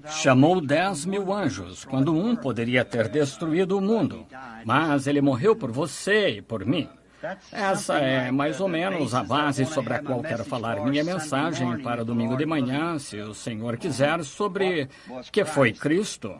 Chamou 10.000 anjos, quando um poderia ter destruído o mundo. Mas ele morreu por você e por mim. Essa é mais ou menos a base sobre a qual quero falar minha mensagem para domingo de manhã, se o Senhor quiser, sobre que foi Cristo.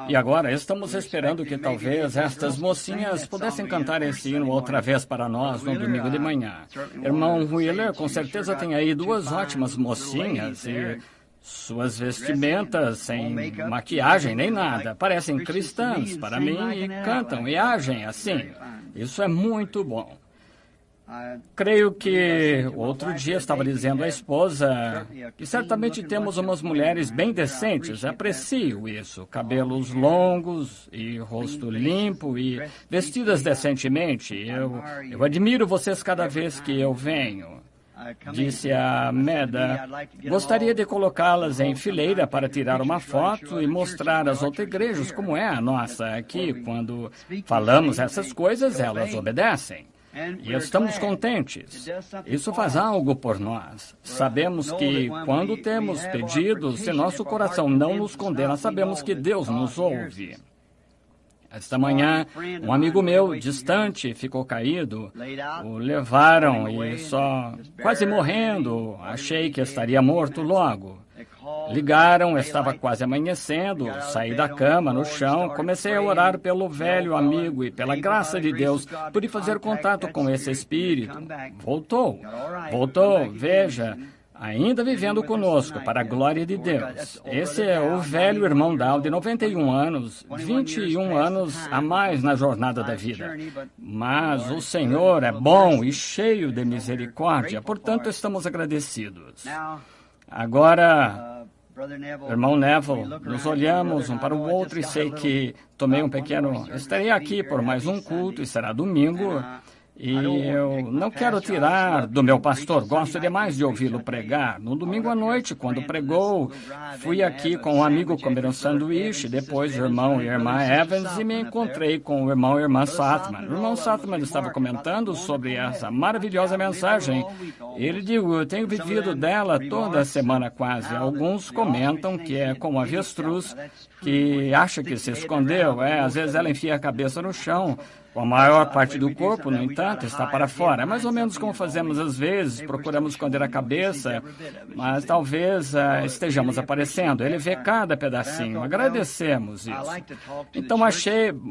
E agora estamos esperando que talvez estas mocinhas pudessem cantar esse hino outra vez para nós no domingo de manhã. Irmão Wheeler, com certeza tem aí duas ótimas mocinhas e suas vestimentas sem maquiagem nem nada. Parecem cristãs para mim e cantam e agem assim. Isso é muito bom. Creio que outro dia estava dizendo à esposa que certamente temos umas mulheres bem decentes. Aprecio isso. Cabelos longos e rosto limpo e vestidas decentemente. Eu admiro vocês cada vez que eu venho. Disse a Meda, gostaria de colocá-las em fileira para tirar uma foto e mostrar às outras igrejas como é a nossa aqui. Quando falamos essas coisas, elas obedecem. E estamos contentes. Isso faz algo por nós. Sabemos que quando temos pedidos, se nosso coração não nos condena, sabemos que Deus nos ouve. Esta manhã, um amigo meu, distante, ficou caído. O levaram e só quase morrendo. Achei que estaria morto logo. Ligaram, estava quase amanhecendo, saí da cama, no chão, comecei a orar pelo velho amigo e pela graça de Deus, pude fazer contato com esse espírito. Voltou, veja, ainda vivendo conosco, para a glória de Deus. Esse é o velho irmão Dow, de 91 anos, 21 anos a mais na jornada da vida. Mas o Senhor é bom e cheio de misericórdia, portanto estamos agradecidos. Agora, irmão Neville, nos olhamos um para o outro e sei que tomei um pequeno... Estarei aqui por mais um culto e será domingo. E eu não quero tirar do meu pastor, gosto demais de ouvi-lo pregar. No domingo à noite, quando pregou, fui aqui com um amigo comer um sanduíche, depois o irmão e a irmã Evans, e me encontrei com o irmão e a irmã Sattman. O irmão Sattman estava comentando sobre essa maravilhosa mensagem. Ele disse, eu tenho vivido dela toda a semana quase. Alguns comentam que é como avestruz, que acha que se escondeu. Às vezes ela enfia a cabeça no chão. A maior parte do corpo, no entanto, está para fora. É mais ou menos como fazemos às vezes, procuramos esconder a cabeça, mas talvez estejamos aparecendo. Ele vê cada pedacinho. Agradecemos isso. Então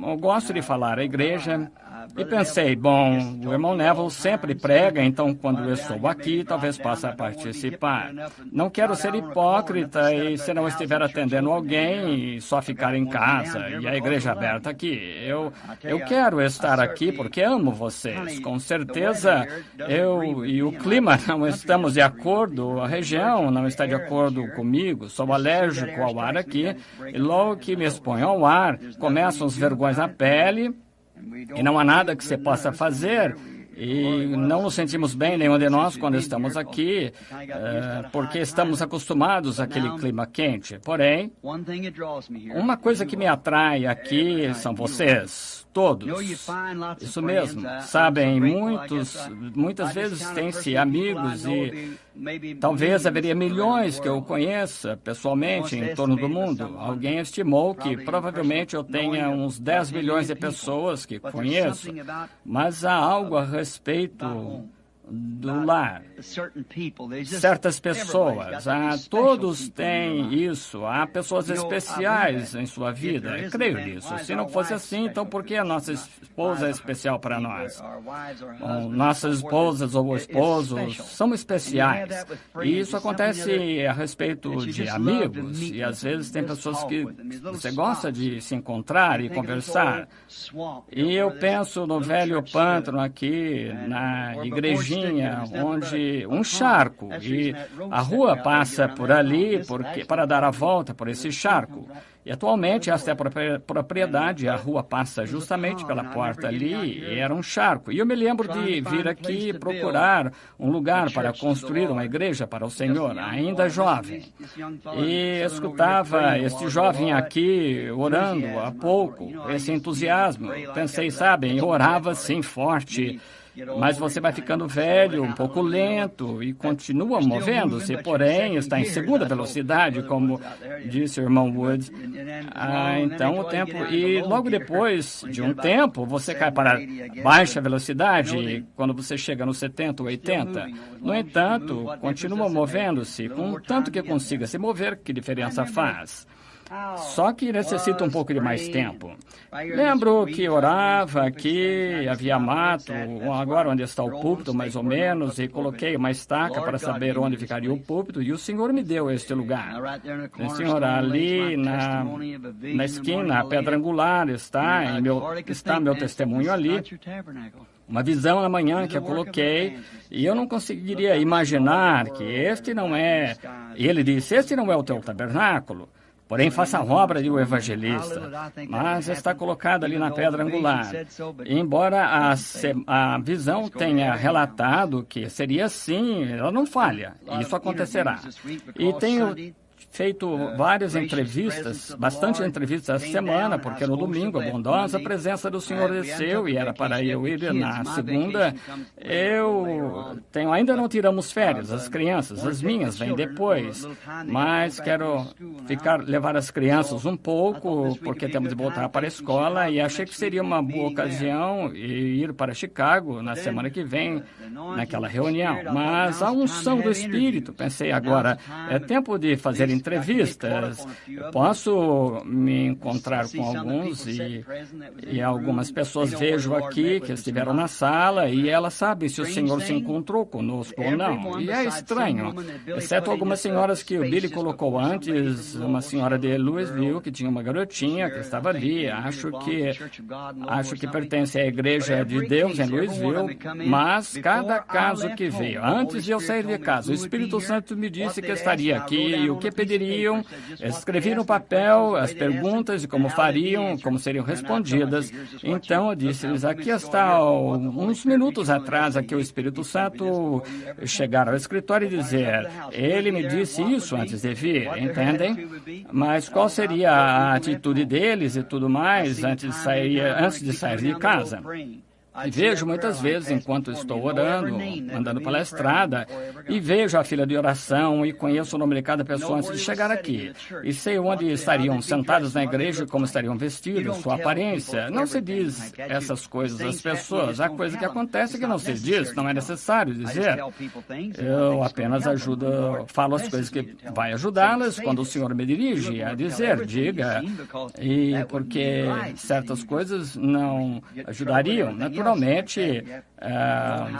eu gosto de falar à igreja e pensei, bom, o irmão Neville sempre prega, então quando eu estou aqui, talvez possa participar. Não quero ser hipócrita e se não estiver atendendo alguém, só ficar em casa e a igreja aberta aqui. Eu quero estar aqui porque amo vocês. Com certeza, eu e o clima não estamos de acordo, a região não está de acordo comigo, sou alérgico ao ar aqui, e logo que me exponho ao ar, começam os vergões na pele, e não há nada que você possa fazer. E não nos sentimos bem, nenhum de nós, quando estamos aqui, porque estamos acostumados àquele clima quente. Porém, uma coisa que me atrai aqui são vocês, todos. Isso mesmo. Sabem, muitas vezes têm-se amigos e talvez haveria milhões que eu conheça pessoalmente em torno do mundo. Alguém estimou que provavelmente eu tenha uns 10 milhões de pessoas que conheço, mas há algo a respeito do lar. Certas pessoas, todos têm isso, há pessoas especiais em sua vida, eu creio nisso. Se não fosse assim, então por que a nossa esposa é especial para nós? Bom, nossas esposas ou esposos são especiais. E isso acontece a respeito de amigos, e às vezes tem pessoas que você gosta de se encontrar e conversar. E eu penso no velho pântano aqui, na igrejinha, onde um charco, e a rua passa por ali para dar a volta por esse charco. E atualmente esta é a propriedade, a rua passa justamente pela porta ali, e era um charco. E eu me lembro de vir aqui procurar um lugar para construir uma igreja para o Senhor, ainda jovem. E escutava este jovem aqui orando há pouco, esse entusiasmo. Pensei, sabem, eu orava assim forte. Mas você vai ficando velho, um pouco lento e continua movendo-se, porém está em segunda velocidade, como disse o irmão Woods. Então o tempo... E logo depois de um tempo, você cai para baixa velocidade, quando você chega nos 70 ou 80. No entanto, continua movendo-se, com tanto que consiga se mover, que diferença faz? Só que necessita um pouco de mais tempo. Lembro que orava aqui, havia mato, agora onde está o púlpito, mais ou menos, e coloquei uma estaca para saber onde ficaria o púlpito, e o Senhor me deu este lugar. O Senhor, ali na esquina, a pedra angular, está meu testemunho ali. Uma visão na manhã que eu coloquei, e eu não conseguiria imaginar que este não é... E ele disse, este não é o teu tabernáculo. Porém, faça a obra de um evangelista, mas está colocado ali na pedra angular. Embora a visão tenha relatado que seria assim, ela não falha, isso acontecerá. E tenho feito várias entrevistas, bastante entrevistas essa semana, porque no domingo, a bondosa presença do Senhor desceu e era para eu ir na segunda. Ainda não tiramos férias, as crianças, as minhas vêm depois, mas quero levar as crianças um pouco, porque temos de voltar para a escola, e achei que seria uma boa ocasião ir para Chicago na semana que vem, naquela reunião. Mas a unção do Espírito, pensei agora, é tempo de fazer entrevistas, posso me encontrar com alguns e algumas pessoas vejo aqui que estiveram na sala e elas sabem se o Senhor se encontrou conosco ou não. E é estranho, exceto algumas senhoras que o Billy colocou antes, uma senhora de Louisville que tinha uma garotinha que estava ali, acho que pertence à Igreja de Deus em Louisville, mas cada caso que veio, antes de eu sair de casa, o Espírito Santo me disse que estaria aqui e o que pediriam, escrevi no papel as perguntas e como fariam, como seriam respondidas. Então eu disse-lhes, aqui está, uns minutos atrás, aqui o Espírito Santo chegar ao escritório e dizer, ele me disse isso antes de vir, entendem? Mas qual seria a atitude deles e tudo mais antes de sair de casa? E vejo muitas vezes, enquanto estou orando, andando pela estrada, e vejo a fila de oração e conheço o nome de cada pessoa antes de chegar aqui. E sei onde estariam sentados na igreja, como estariam vestidos, sua aparência. Não se diz essas coisas às pessoas. Há coisa que acontece que não se diz, não é necessário dizer. Eu apenas falo as coisas que vai ajudá-las quando o Senhor me dirige a dizer, diga. E porque certas coisas não ajudariam, naturalmente,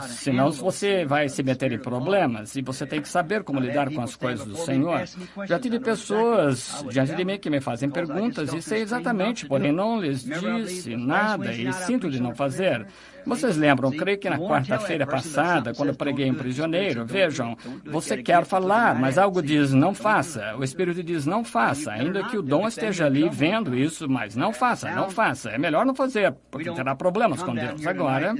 senão você vai se meter em problemas e você tem que saber como lidar com as coisas do Senhor. Já tive pessoas diante de mim que me fazem perguntas e sei exatamente, porém não lhes disse nada e sinto de não fazer. Vocês lembram, creio que na quarta-feira passada, quando eu preguei em prisioneiro, vejam, você quer falar, mas algo diz não faça. O Espírito diz não faça, ainda que o dom esteja ali vendo isso, mas não faça, não faça. É melhor não fazer, porque terá problemas com Deus. Agora,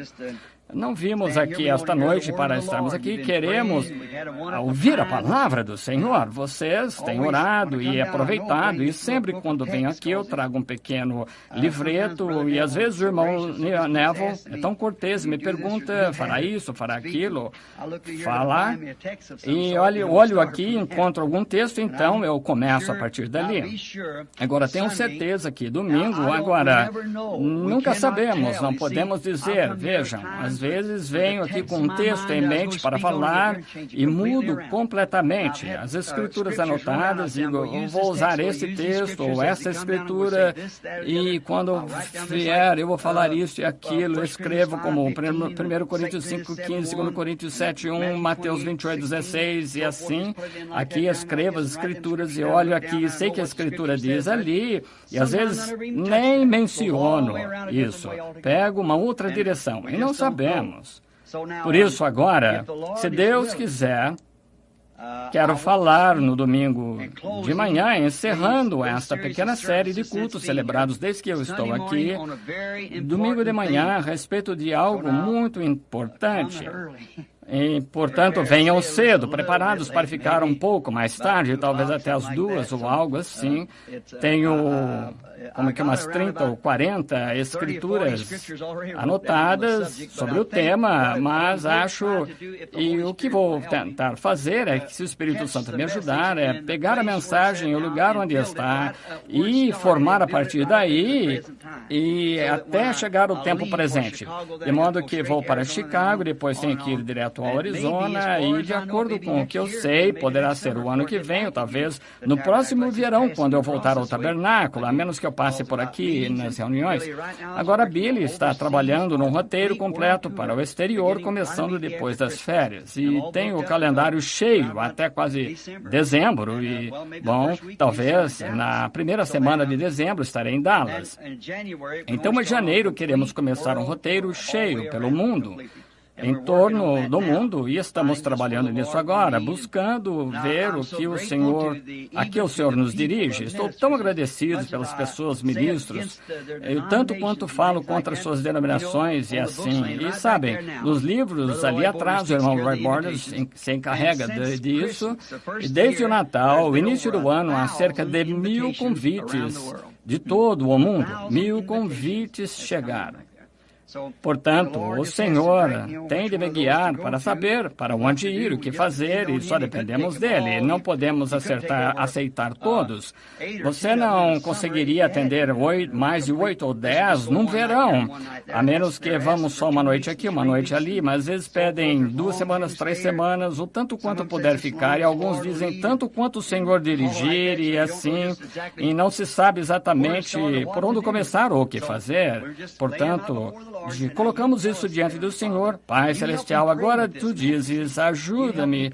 não vimos aqui esta noite para estarmos aqui, queremos ouvir a palavra do Senhor. Vocês têm orado e aproveitado, e sempre quando venho aqui eu trago um pequeno livreto, e às vezes o irmão Neville é tão cortês, me pergunta, fará isso, fará aquilo, fala, e olho aqui, encontro algum texto, então eu começo a partir dali. Agora, tenho certeza que domingo, agora, nunca sabemos, não podemos dizer, vejam, às vezes venho aqui com um texto em mente para falar e mudo completamente as escrituras anotadas e digo, vou usar esse texto ou essa escritura e quando vier eu vou falar isso e aquilo, escrevo como 1 Coríntios 5:15, 2 Coríntios 7:1, Mateus 28:16 e assim, aqui escrevo as escrituras e olho aqui, sei que a escritura diz ali e às vezes nem menciono isso, pego uma outra direção e não sabemos. Por isso, agora, se Deus quiser, quero falar no domingo de manhã, encerrando esta pequena série de cultos celebrados desde que eu estou aqui, domingo de manhã, a respeito de algo muito importante. E, portanto, venham cedo, preparados para ficar um pouco mais tarde, talvez até as 2 ou algo assim. Tenho umas 30 ou 40 escrituras anotadas sobre o tema, mas acho, e o que vou tentar fazer é que, se o Espírito Santo me ajudar, é pegar a mensagem, o lugar onde está, e formar a partir daí, e até chegar o tempo presente. De modo que vou para Chicago, depois tenho que ir direto ao Arizona, e de acordo com o que eu sei, poderá ser o ano que vem, ou talvez no próximo verão, quando eu voltar ao tabernáculo, a menos que eu passe por aqui nas reuniões. Agora, Billy está trabalhando num roteiro completo para o exterior, começando depois das férias. E tem o calendário cheio até quase dezembro. E, bom, talvez na primeira semana de dezembro estarei em Dallas. Então, em janeiro, queremos começar um roteiro cheio pelo mundo, em torno do mundo, e estamos trabalhando nisso agora, buscando ver a que o Senhor nos dirige. Estou tão agradecido pelas pessoas, ministros, tanto quanto falo contra suas denominações e assim. E sabem, nos livros ali atrás, o irmão Roy Borders se encarrega disso, e desde o Natal, o início do ano, há cerca de 1.000 convites de todo o mundo. 1.000 convites chegaram. Portanto, o Senhor tem de me guiar para saber para onde ir, o que fazer, e só dependemos dele. Não podemos aceitar todos. Você não conseguiria atender mais de 8 ou 10 num verão, a menos que vamos só uma noite aqui, uma noite ali, mas às vezes pedem 2 semanas, 3 semanas, o tanto quanto puder ficar, e alguns dizem tanto quanto o Senhor dirigir, e assim, e não se sabe exatamente por onde começar ou o que fazer. Portanto, colocamos isso diante do Senhor. Pai Celestial, agora tu dizes, ajudem-me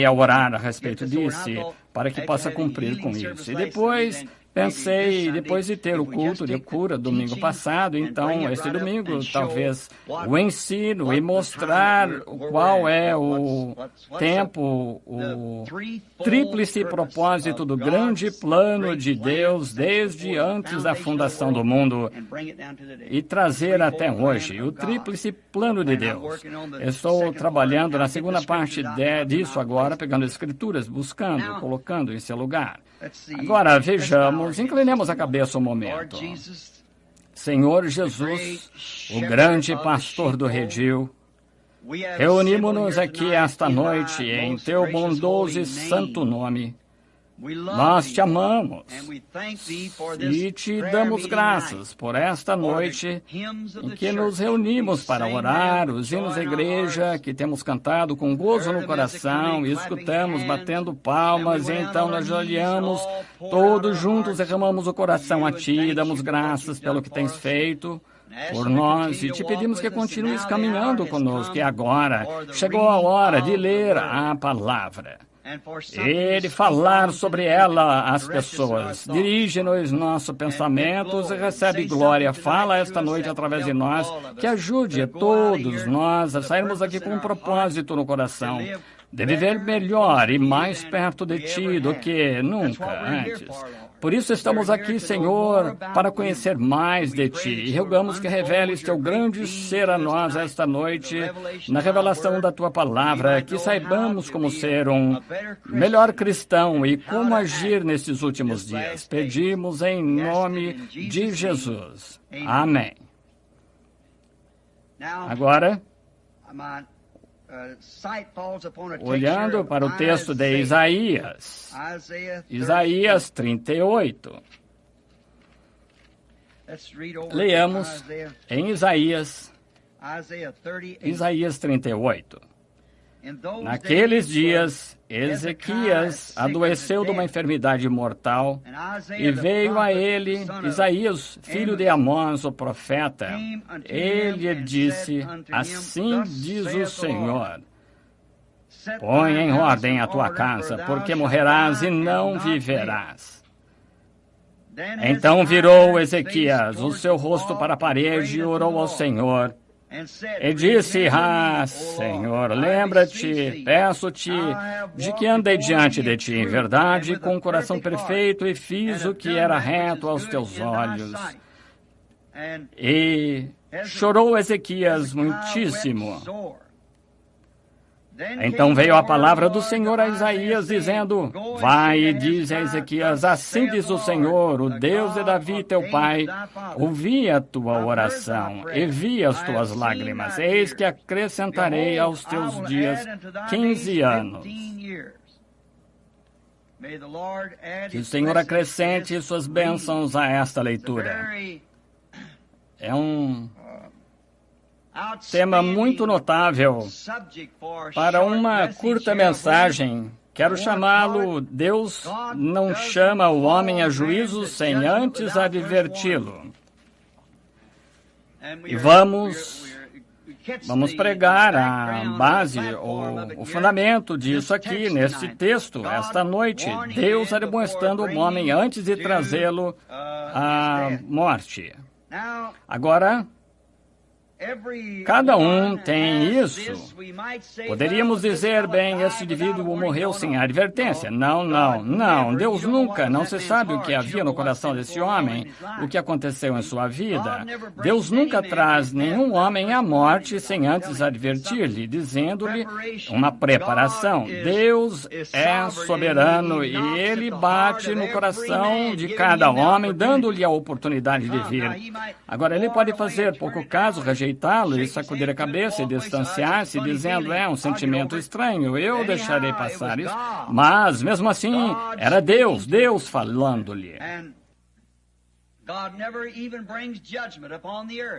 a orar a respeito disso, para que possa cumprir com isso. E depois pensei, depois de ter o culto de cura domingo passado, então, este domingo, talvez o ensino e mostrar qual é o tempo, o tríplice propósito do grande plano de Deus desde antes da fundação do mundo e trazer até hoje o tríplice plano de Deus. Estou trabalhando na segunda parte disso agora, pegando escrituras, buscando, colocando em seu lugar. Agora, vejamos, inclinemos a cabeça um momento. Senhor Jesus, o grande pastor do redil, reunimos-nos aqui esta noite em teu bondoso e santo nome. Nós te amamos e te damos graças por esta noite em que nos reunimos para orar, os hinos da igreja que temos cantado com gozo no coração, e escutamos batendo palmas, e então nós olhamos todos juntos, derramamos o coração a ti, damos graças pelo que tens feito por nós, e te pedimos que continues caminhando conosco. E agora chegou a hora de ler a palavra e de falar sobre ela às pessoas. Dirige-nos nossos pensamentos e recebe glória. Fala esta noite através de nós, que ajude todos nós a sairmos aqui com um propósito no coração, de viver melhor e mais perto de ti do que nunca antes. Por isso estamos aqui, Senhor, para conhecer mais de ti, e rogamos que reveles teu grande ser a nós esta noite, na revelação da tua palavra, que saibamos como ser um melhor cristão e como agir nesses últimos dias. Pedimos em nome de Jesus. Amém. Agora, olhando para o texto de Isaías 38. Leamos em Isaías 38. Naqueles dias, Ezequias adoeceu de uma enfermidade mortal, e veio a ele Isaías, filho de Amós, o profeta. Ele disse, assim diz o Senhor, põe em ordem a tua casa, porque morrerás e não viverás. Então virou Ezequias o seu rosto para a parede e orou ao Senhor. E disse, Senhor, lembra-te, peço-te, de que andei diante de ti em verdade, com um coração perfeito, e fiz o que era reto aos teus olhos. E chorou Ezequias muitíssimo. Então veio a palavra do Senhor a Isaías, dizendo: vai e diz a Ezequias, assim diz o Senhor, o Deus de Davi, teu pai, ouvi a tua oração e vi as tuas lágrimas. Eis que acrescentarei aos teus dias 15 anos. Que o Senhor acrescente suas bênçãos a esta leitura. É um tema muito notável para uma curta mensagem. Quero chamá-lo: Deus não chama o homem a juízo sem antes adverti-lo. E vamos pregar a base, o fundamento disso aqui, neste texto, esta noite. Deus admoestando o homem antes de trazê-lo à morte. Agora, cada um tem isso. Poderíamos dizer, bem, esse indivíduo morreu sem advertência. Não. Deus nunca, não se sabe o que havia no coração desse homem, o que aconteceu em sua vida. Deus nunca traz nenhum homem à morte sem antes advertir-lhe, dizendo-lhe uma preparação. Deus é soberano e Ele bate no coração de cada homem, dando-lhe a oportunidade de vir. Agora, Ele pode fazer pouco caso, rejeitá-lo e sacudir a cabeça e distanciar-se, dizendo: é um sentimento estranho, eu deixarei passar isso. Mas, mesmo assim, era Deus falando-lhe.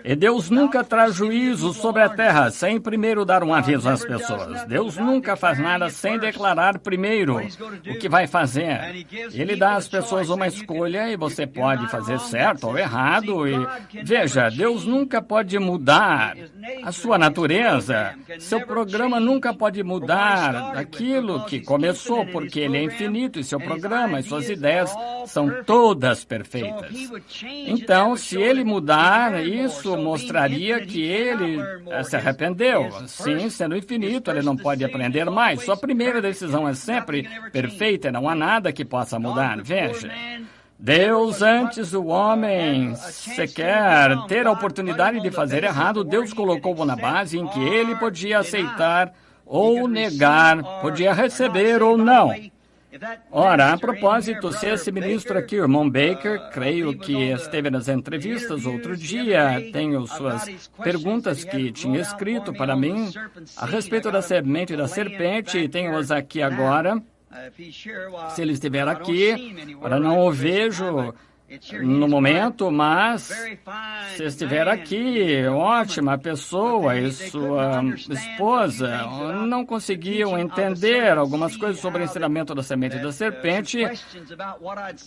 E Deus nunca traz juízo sobre a terra sem primeiro dar um aviso às pessoas. Deus nunca faz nada sem declarar primeiro o que vai fazer. Ele dá às pessoas uma escolha e você pode fazer certo ou errado. E veja, Deus nunca pode mudar a sua natureza. Seu programa nunca pode mudar aquilo que começou, porque Ele é infinito e seu programa e suas ideias são todas perfeitas. Então, se ele mudar, isso mostraria que ele se arrependeu. Sim, sendo infinito, ele não pode aprender mais. Sua primeira decisão é sempre perfeita, não há nada que possa mudar. Veja, Deus, antes do homem sequer ter a oportunidade de fazer errado, Deus colocou-o na base em que ele podia aceitar ou negar, podia receber ou não. Ora, a propósito, se esse ministro aqui, o irmão Baker, creio que esteve nas entrevistas outro dia, tenho suas perguntas que tinha escrito para mim a respeito da semente da serpente, e tenho-as aqui agora. Se ele estiver aqui, ora, não o vejo no momento, mas se estiver aqui, ótima pessoa, e sua esposa não conseguiam entender algumas coisas sobre o ensinamento da semente da serpente.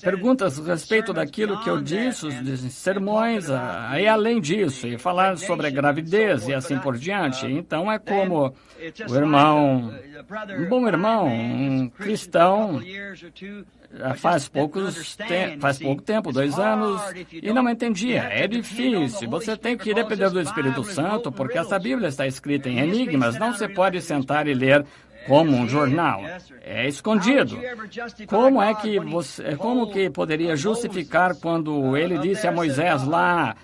Perguntas a respeito daquilo que eu disse, os sermões, e além disso, e falar sobre a gravidez e assim por diante. Então é como o irmão, um bom irmão, um cristão, faz pouco tempo, 2 anos, e não entendia. É difícil. Você tem que depender do Espírito Santo, porque essa Bíblia está escrita em enigmas. Não se pode sentar e ler como um jornal. É escondido. Como que poderia justificar quando ele disse a Moisés lá: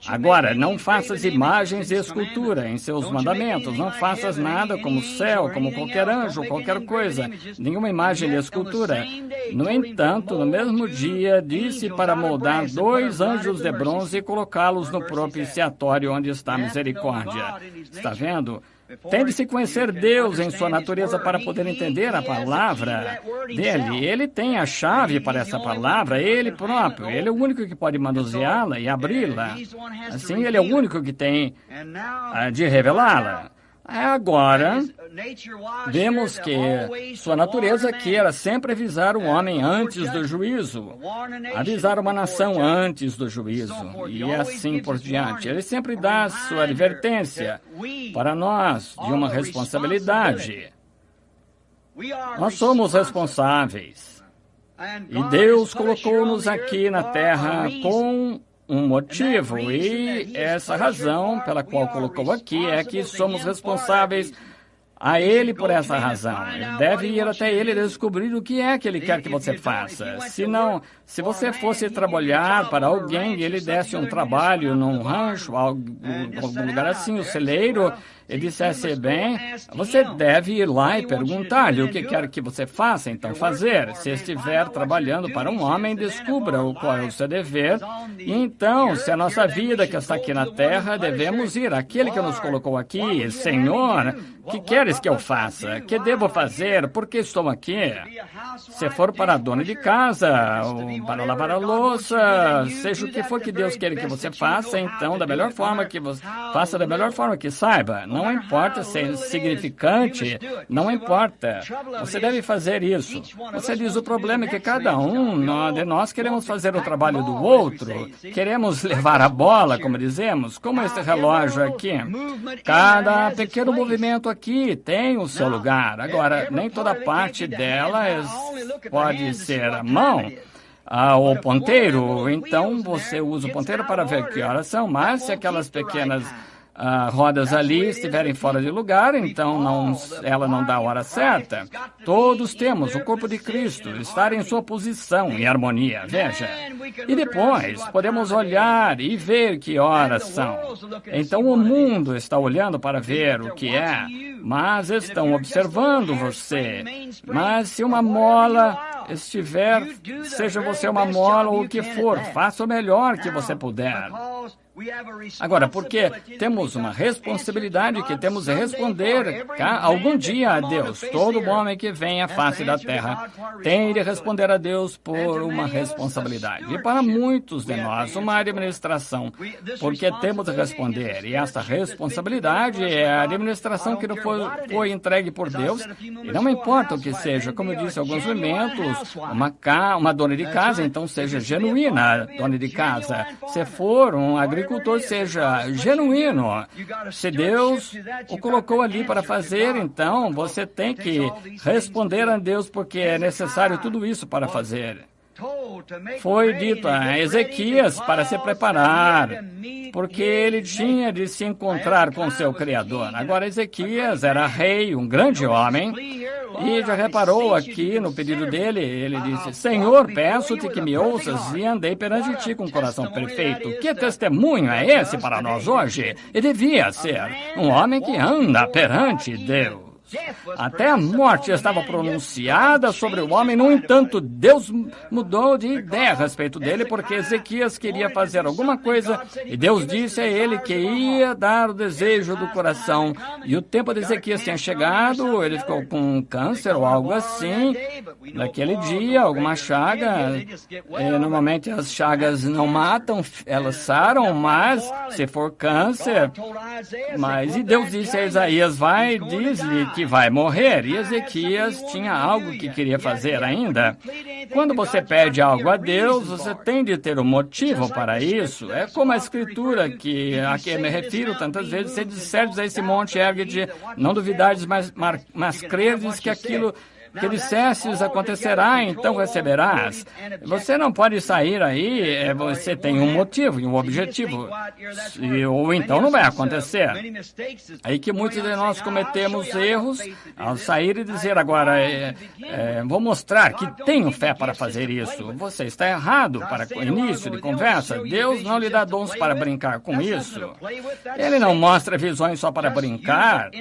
agora, não faças imagens e escultura em seus mandamentos, não faças nada como o céu, como qualquer anjo, qualquer coisa, nenhuma imagem e escultura. No entanto, no mesmo dia, disse para moldar 2 anjos de bronze e colocá-los no propiciatório onde está a misericórdia. Está vendo? Tem de se conhecer Deus em sua natureza para poder entender a palavra dele. Ele tem a chave para essa palavra, ele próprio. Ele é o único que pode manuseá-la e abri-la. Assim, ele é o único que tem de revelá-la. Agora, vemos que sua natureza aqui era sempre avisar o homem antes do juízo, avisar uma nação antes do juízo, e assim por diante. Ele sempre dá sua advertência para nós de uma responsabilidade. Nós somos responsáveis. E Deus colocou-nos aqui na terra com um motivo, e essa razão pela qual colocou aqui é que somos responsáveis a Ele por essa razão. Ele deve ir até Ele e descobrir o que é que Ele quer que você faça. Se você fosse trabalhar para alguém e Ele desse um trabalho num rancho, algum lugar assim, o celeiro, e dissesse, bem, você deve ir lá e perguntar-lhe o que quer que você faça, então fazer. Se estiver trabalhando para um homem, descubra qual é o seu dever. E então, se a nossa vida que está aqui na terra, devemos ir àquele que nos colocou aqui. Senhor, que queres que eu faça? Que devo fazer? Por que estou aqui? Se for para a dona de casa, ou para lavar a louça, seja o que for que Deus quer que você faça, então, da melhor forma que você faça, da melhor forma que saiba. Não importa se é significante, não importa. Você deve fazer isso. Você diz, o problema é que cada um de nós queremos fazer o trabalho do outro, queremos levar a bola, como dizemos, como este relógio aqui. Cada pequeno movimento aqui tem o seu lugar. Agora, nem toda parte dela pode ser a mão. O ponteiro, então você usa o ponteiro para ver que horas são, mas se aquelas pequenas rodas ali estiverem fora de lugar, então ela não dá a hora certa. Todos temos o corpo de Cristo estar em sua posição, em harmonia, veja. E depois podemos olhar e ver que horas são. Então o mundo está olhando para ver o que é, mas estão observando você. Mas se uma mola estiver, seja você uma mola ou o que for, faça o melhor que você puder. Agora, porque temos uma responsabilidade que temos de responder algum dia a Deus. Todo homem que vem à face da terra tem de responder a Deus por uma responsabilidade. E para muitos de nós, uma administração, porque temos de responder. E essa responsabilidade é a administração que foi entregue por Deus. E não importa o que seja, como eu disse, alguns momentos, uma dona de casa, então seja genuína dona de casa. Se for um agricultor, seja genuíno. Se Deus o colocou ali para fazer, então você tem que responder a Deus, porque é necessário tudo isso para fazer. Foi dito a Ezequias para se preparar, porque ele tinha de se encontrar com seu Criador. Agora, Ezequias era rei, um grande homem, e já reparou aqui no pedido dele, ele disse, Senhor, peço-te que me ouças e andei perante ti com o coração perfeito. Que testemunho é esse para nós hoje? E devia ser um homem que anda perante Deus. Até a morte estava pronunciada sobre o homem, no entanto, Deus mudou de ideia a respeito dele, porque Ezequias queria fazer alguma coisa, e Deus disse a ele que ia dar o desejo do coração. E o tempo de Ezequias tinha chegado, ele ficou com câncer ou algo assim. Naquele dia, alguma chaga, normalmente as chagas não matam, elas saram, mas se for câncer, e Deus disse a Isaías, vai, diz-lhe que vai morrer. E Ezequias tinha algo que queria fazer ainda. Quando você pede algo a Deus, você tem de ter um motivo para isso. É como a Escritura, a que me refiro tantas vezes, se disserdes a esse monte, ergue-te, não duvidardes, mas credes que aquilo que dissestes acontecerá, então receberás. Você não pode sair aí, você tem um motivo e um objetivo, ou então não vai acontecer. Aí que muitos de nós cometemos erros ao sair e dizer agora, vou mostrar que tenho fé para fazer isso. Você está errado para o início de conversa. Deus não lhe dá dons para brincar com isso. Ele não mostra visões só para brincar.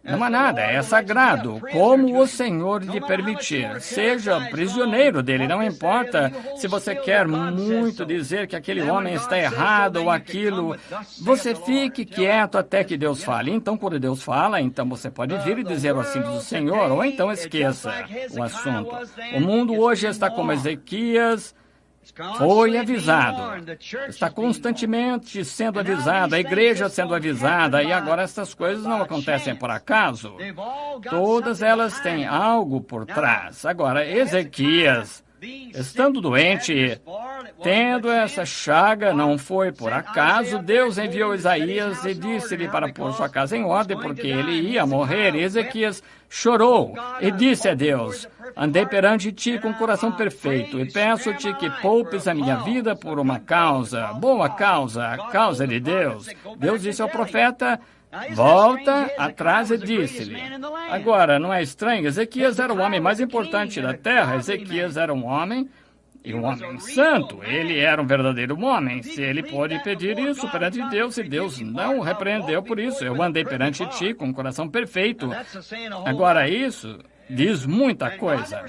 Não há nada, é sagrado, como o Senhor lhe permitir. Seja prisioneiro dele, não importa se você quer muito dizer que aquele homem está errado ou aquilo. Você fique quieto até que Deus fale. Então, quando Deus fala, então você pode vir e dizer assim do Senhor, ou então esqueça o assunto. O mundo hoje está como Ezequias, foi avisado, está constantemente sendo avisado, a igreja sendo avisada, e agora essas coisas não acontecem por acaso. Todas elas têm algo por trás. Agora, Ezequias, estando doente, tendo essa chaga, não foi por acaso, Deus enviou Isaías e disse-lhe para pôr sua casa em ordem, porque ele ia morrer. E Ezequias chorou e disse a Deus, andei perante ti com o coração perfeito e peço-te que poupes a minha vida por uma causa, boa causa, a causa de Deus. Deus disse ao profeta, volta atrás e disse-lhe. Agora, não é estranho? Ezequias era o homem mais importante da terra. Ezequias era um homem E um homem santo, ele era um verdadeiro homem. Se ele pôde pedir isso perante Deus, e Deus não o repreendeu por isso. Eu andei perante ti com um coração perfeito. Agora isso diz muita coisa.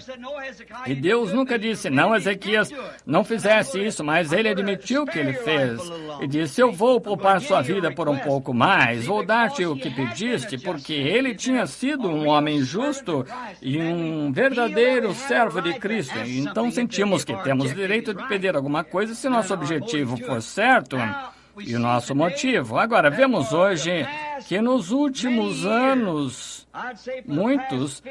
E Deus nunca disse, não, Ezequias, não fizesse isso, mas ele admitiu que ele fez. E disse, eu vou poupar sua vida por um pouco mais, vou dar-te o que pediste, porque ele tinha sido um homem justo e um verdadeiro servo de Cristo. Então sentimos que temos direito de pedir alguma coisa se nosso objetivo for certo. E o nosso motivo. Agora, vemos hoje que nos últimos anos, muitos,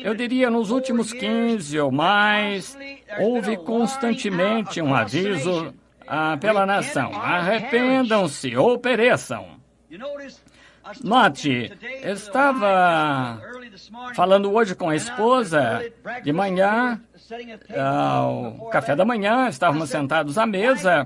eu diria nos últimos 15 ou mais, houve constantemente um aviso pela nação. Arrependam-se ou pereçam. Note, estava falando hoje com a esposa de manhã, ao café da manhã, estávamos sentados à mesa.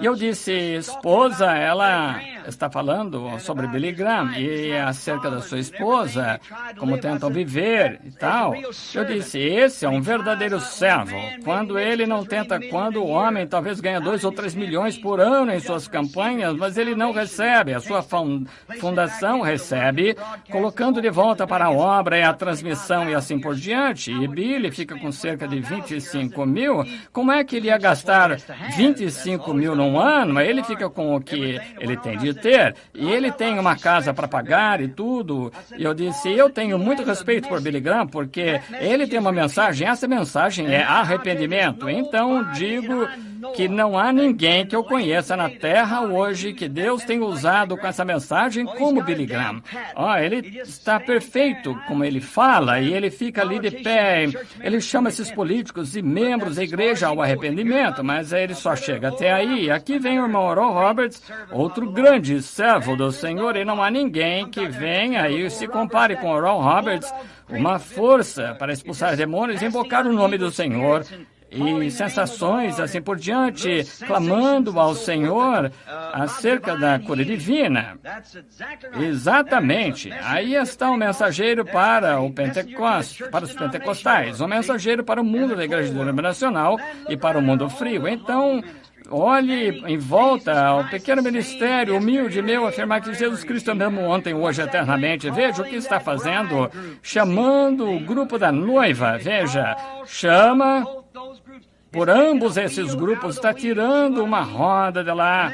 E eu disse, esposa, ela está falando sobre Billy Graham e acerca da sua esposa, como tentam viver e tal. Eu disse, esse é um verdadeiro servo. Quando ele não tenta, quando o homem talvez ganha 2 ou 3 milhões por ano em suas campanhas, mas ele não recebe, a sua fundação recebe, colocando de volta para a obra e a transmissão e assim por diante. E Billy fica com cerca de 25 mil. Como é que ele ia gastar 25 mil num ano? Ele fica com o que ele tem de ter. E ele tem uma casa para pagar e tudo. E eu disse, eu tenho muito respeito por Billy Graham, porque ele tem uma mensagem, essa mensagem é arrependimento. Então, digo que não há ninguém que eu conheça na terra hoje que Deus tenha usado com essa mensagem como Billy Graham. Ele está perfeito como ele fala e ele fica ali de pé. Ele chama esses políticos e membros da igreja ao arrependimento, mas ele só chega até aí. Aqui vem o irmão Oral Roberts, outro grande servo do Senhor, e não há ninguém que venha e se compare com Oral Roberts, uma força para expulsar demônios e invocar o nome do Senhor. E sensações, assim por diante, clamando ao Senhor acerca da cura divina. Exatamente. Aí está o mensageiro para o Pentecoste, para os pentecostais, o mensageiro para o mundo da igreja denominacional e para o mundo frio. Então, olhe em volta ao pequeno ministério humilde meu afirmar que Jesus Cristo é mesmo ontem, hoje, eternamente. Veja o que está fazendo, chamando o grupo da noiva. Veja, chama por ambos esses grupos, está tirando uma roda de lá,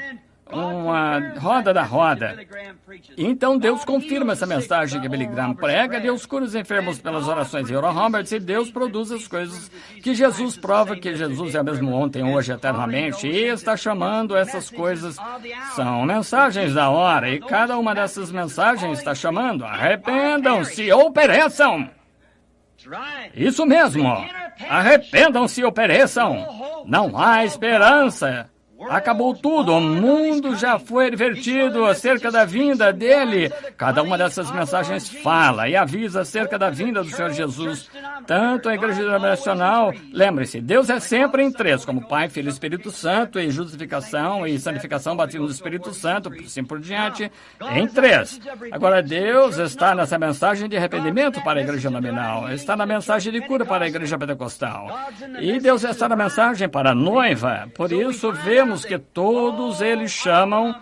uma roda da roda. Então Deus confirma essa mensagem que Billy Graham prega, Deus cura os enfermos pelas orações de Oral Roberts, e Deus produz as coisas que Jesus prova que Jesus é mesmo ontem, hoje, eternamente, e está chamando essas coisas, são mensagens da hora, e cada uma dessas mensagens está chamando, arrependam-se ou pereçam. Isso mesmo, arrependam-se ou pereçam. Não há esperança. Acabou tudo, o mundo já foi advertido acerca da vinda dele. Cada uma dessas mensagens fala e avisa acerca da vinda do Senhor Jesus. Tanto a Igreja Denominacional, lembre-se, Deus é sempre em 3, como Pai, Filho e Espírito Santo, e justificação e santificação, batismo do Espírito Santo, assim por diante, em 3. Agora, Deus está nessa mensagem de arrependimento para a Igreja Nominal, está na mensagem de cura para a Igreja Pentecostal, e Deus está na mensagem para a noiva. Por isso, vemos que todos eles chamam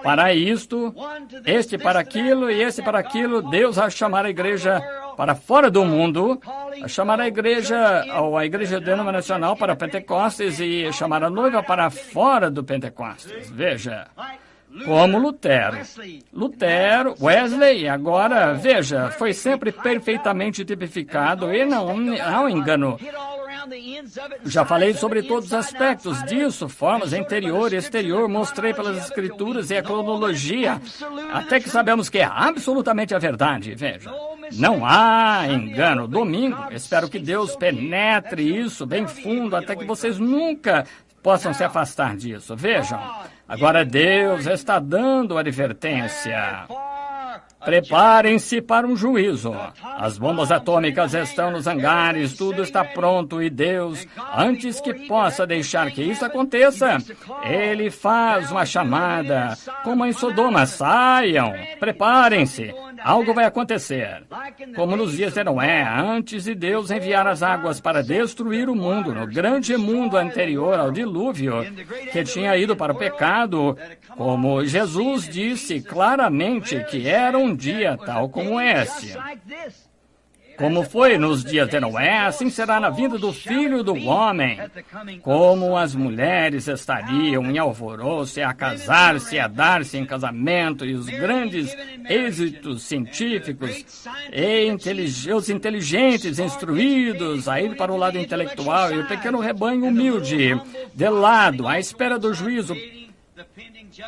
para isto, este para aquilo e esse para aquilo. Deus vai chamar a igreja para fora do mundo, chamar a igreja denominacional para Pentecostes e chamar a noiva para fora do Pentecostes. Veja, como Lutero, Wesley, agora, veja, foi sempre perfeitamente tipificado e não há um engano. Já falei sobre todos os aspectos disso, formas interior e exterior, mostrei pelas escrituras e a cronologia, até que sabemos que é absolutamente a verdade. Veja, não há engano. Domingo, espero que Deus penetre isso bem fundo, até que vocês nunca possam se afastar disso. Vejam, agora Deus está dando advertência. Preparem-se para um juízo. As bombas atômicas estão nos hangares, tudo está pronto e Deus, antes que possa deixar que isso aconteça, Ele faz uma chamada, como em Sodoma, saiam, preparem-se. Algo vai acontecer. Como nos dias de Noé, antes de Deus enviar as águas para destruir o mundo, no grande mundo anterior ao dilúvio, que tinha ido para o pecado, como Jesus disse claramente que era um dia tal como este. Como foi nos dias de Noé, assim será na vida do Filho do Homem. Como as mulheres estariam em alvoroço, a casar-se, a dar-se em casamento, e os grandes êxitos científicos, e os inteligentes, instruídos, a ir para o lado intelectual, e o pequeno rebanho humilde, de lado, à espera do juízo,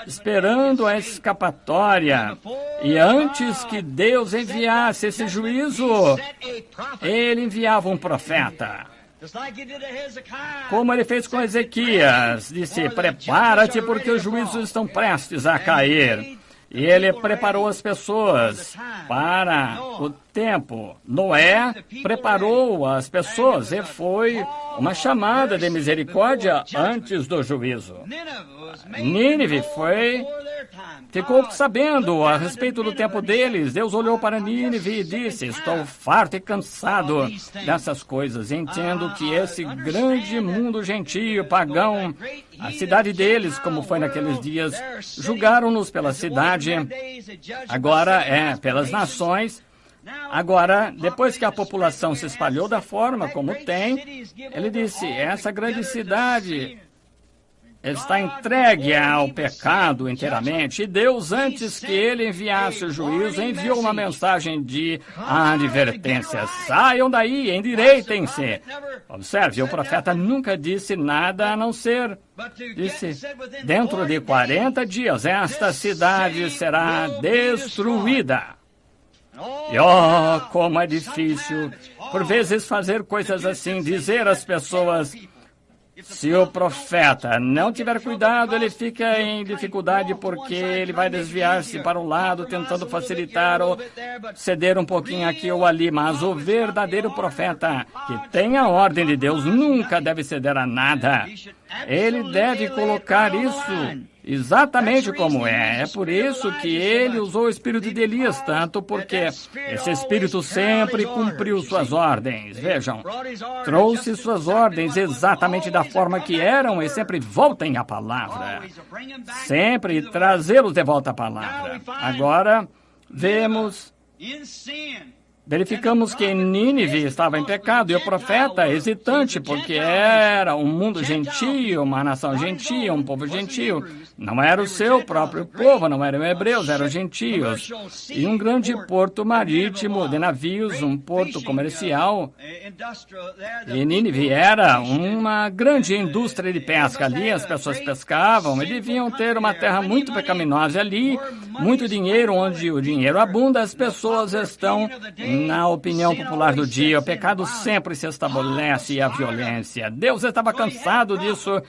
esperando a escapatória. E antes que Deus enviasse esse juízo, ele enviava um profeta. Como ele fez com Ezequias, disse: prepara-te porque os juízos estão prestes a cair. E ele preparou as pessoas para o tempo. Noé preparou as pessoas e foi uma chamada de misericórdia antes do juízo. Nínive ficou sabendo a respeito do tempo deles. Deus olhou para Nínive e disse: estou farto e cansado dessas coisas. Entendo que esse grande mundo gentio, pagão, a cidade deles, como foi naqueles dias, julgaram-nos pela cidade, agora pelas nações. Agora, depois que a população se espalhou da forma como tem, ele disse: essa grande cidade está entregue ao pecado inteiramente. E Deus, antes que ele enviasse o juízo, enviou uma mensagem de advertência: saiam daí, endireitem-se. Observe, o profeta nunca disse nada a não ser, disse: dentro de 40 dias esta cidade será destruída. E como é difícil, por vezes, fazer coisas assim, dizer às pessoas: se o profeta não tiver cuidado, ele fica em dificuldade porque ele vai desviar-se para um lado, tentando facilitar ou ceder um pouquinho aqui ou ali. Mas o verdadeiro profeta, que tem a ordem de Deus, nunca deve ceder a nada. Ele deve colocar isso exatamente como é. É por isso que ele usou o espírito de Elias tanto, porque esse espírito sempre cumpriu suas ordens. Vejam, trouxe suas ordens exatamente da forma que eram, e sempre voltem à palavra. Sempre trazê-los de volta à palavra. Agora, verificamos que Nínive estava em pecado, e o profeta, hesitante, porque era um mundo gentio, uma nação gentia, um povo gentio. Não era o seu próprio povo, não eram hebreus, eram gentios. E um grande porto marítimo de navios, um porto comercial. E Nínive era uma grande indústria de pesca. Ali as pessoas pescavam e deviam ter uma terra muito pecaminosa. Ali, muito dinheiro, onde o dinheiro abunda, as pessoas estão na opinião popular do dia. O pecado sempre se estabelece e a violência. Deus estava cansado disso.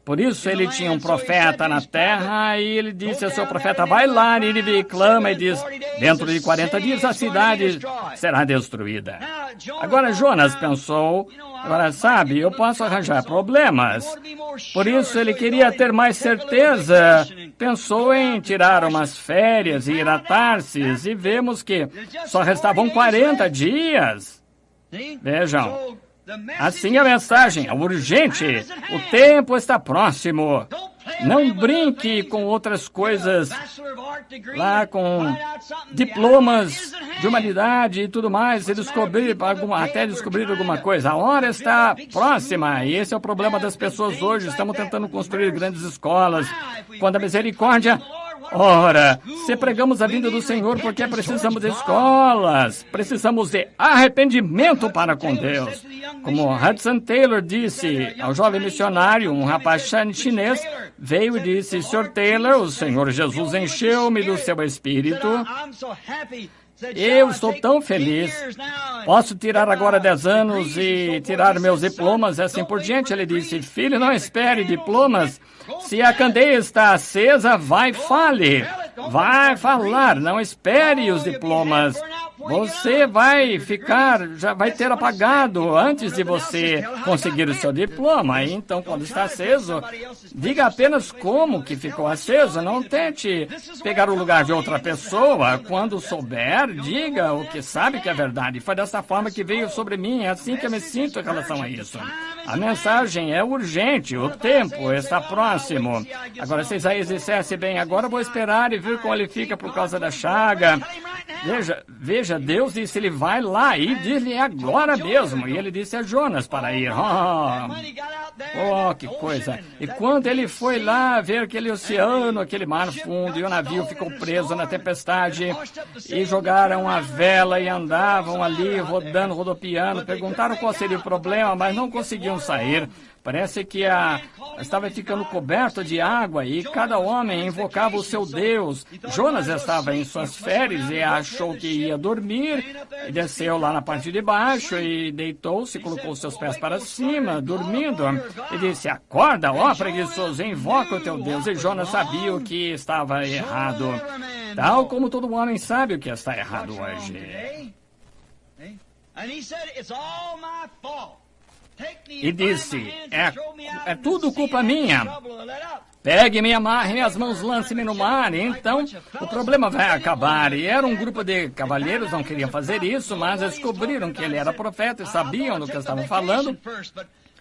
Por isso ele tinha um profeta na terra e ele disse ao seu profeta: vai lá, Nínive, e clama e diz: dentro de 40 dias a cidade será destruída. Agora Jonas pensou: agora sabe, eu posso arranjar problemas. Por isso ele queria ter mais certeza. Pensou em tirar umas férias e ir a Tarsis, e vemos que só restavam 40 dias. Vejam. Assim a mensagem é urgente. O tempo está próximo. Não brinque com outras coisas, lá com diplomas de humanidade e tudo mais, e até descobrir alguma coisa. A hora está próxima, e esse é o problema das pessoas hoje. Estamos tentando construir grandes escolas, quando a misericórdia... Ora, se pregamos a vinda do Senhor, porque precisamos de escolas, precisamos de arrependimento para com Deus. Como Hudson Taylor disse ao jovem missionário, um rapaz chinês veio e disse: Sr. Taylor, o Senhor Jesus encheu-me do seu espírito. Eu estou tão feliz. Posso tirar agora 10 anos e tirar meus diplomas e assim por diante. Ele disse: filho, não espere diplomas. Se a candeia está acesa, vai falar. Não espere os diplomas. você vai já vai ter apagado antes de você conseguir o seu diploma. Então, quando está aceso, diga apenas como que ficou aceso. Não tente pegar o lugar de outra pessoa. Quando souber, diga o que sabe que é verdade. Foi dessa forma que veio sobre mim. É assim que eu me sinto em relação a isso. A mensagem é urgente. O tempo está próximo. Agora, se Isaías dissesse, bem, agora vou esperar e ver como ele fica por causa da chaga. Veja, Deus disse, ele vai lá e diz-lhe agora mesmo. E ele disse a Jonas para ir. Oh, que coisa. E quando ele foi lá ver aquele oceano, aquele mar fundo, e o navio ficou preso na tempestade, e jogaram a vela e andavam ali, rodando, rodopiando, perguntaram qual seria o problema, mas não conseguiam sair. Parece que estava ficando coberto de água e cada homem invocava o seu Deus. Jonas estava em suas férias e achou que ia dormir e desceu lá na parte de baixo e deitou-se, colocou seus pés para cima, dormindo, e disse, acorda, ó preguiçoso, invoca o teu Deus. E Jonas sabia o que estava errado, tal como todo homem sabe o que está errado hoje. E disse, é tudo culpa minha. Pegue-me, amarre minhas mãos, lance-me no mar. E então, o problema vai acabar. E era um grupo de cavalheiros, não queriam fazer isso, mas descobriram que ele era profeta e sabiam do que estavam falando.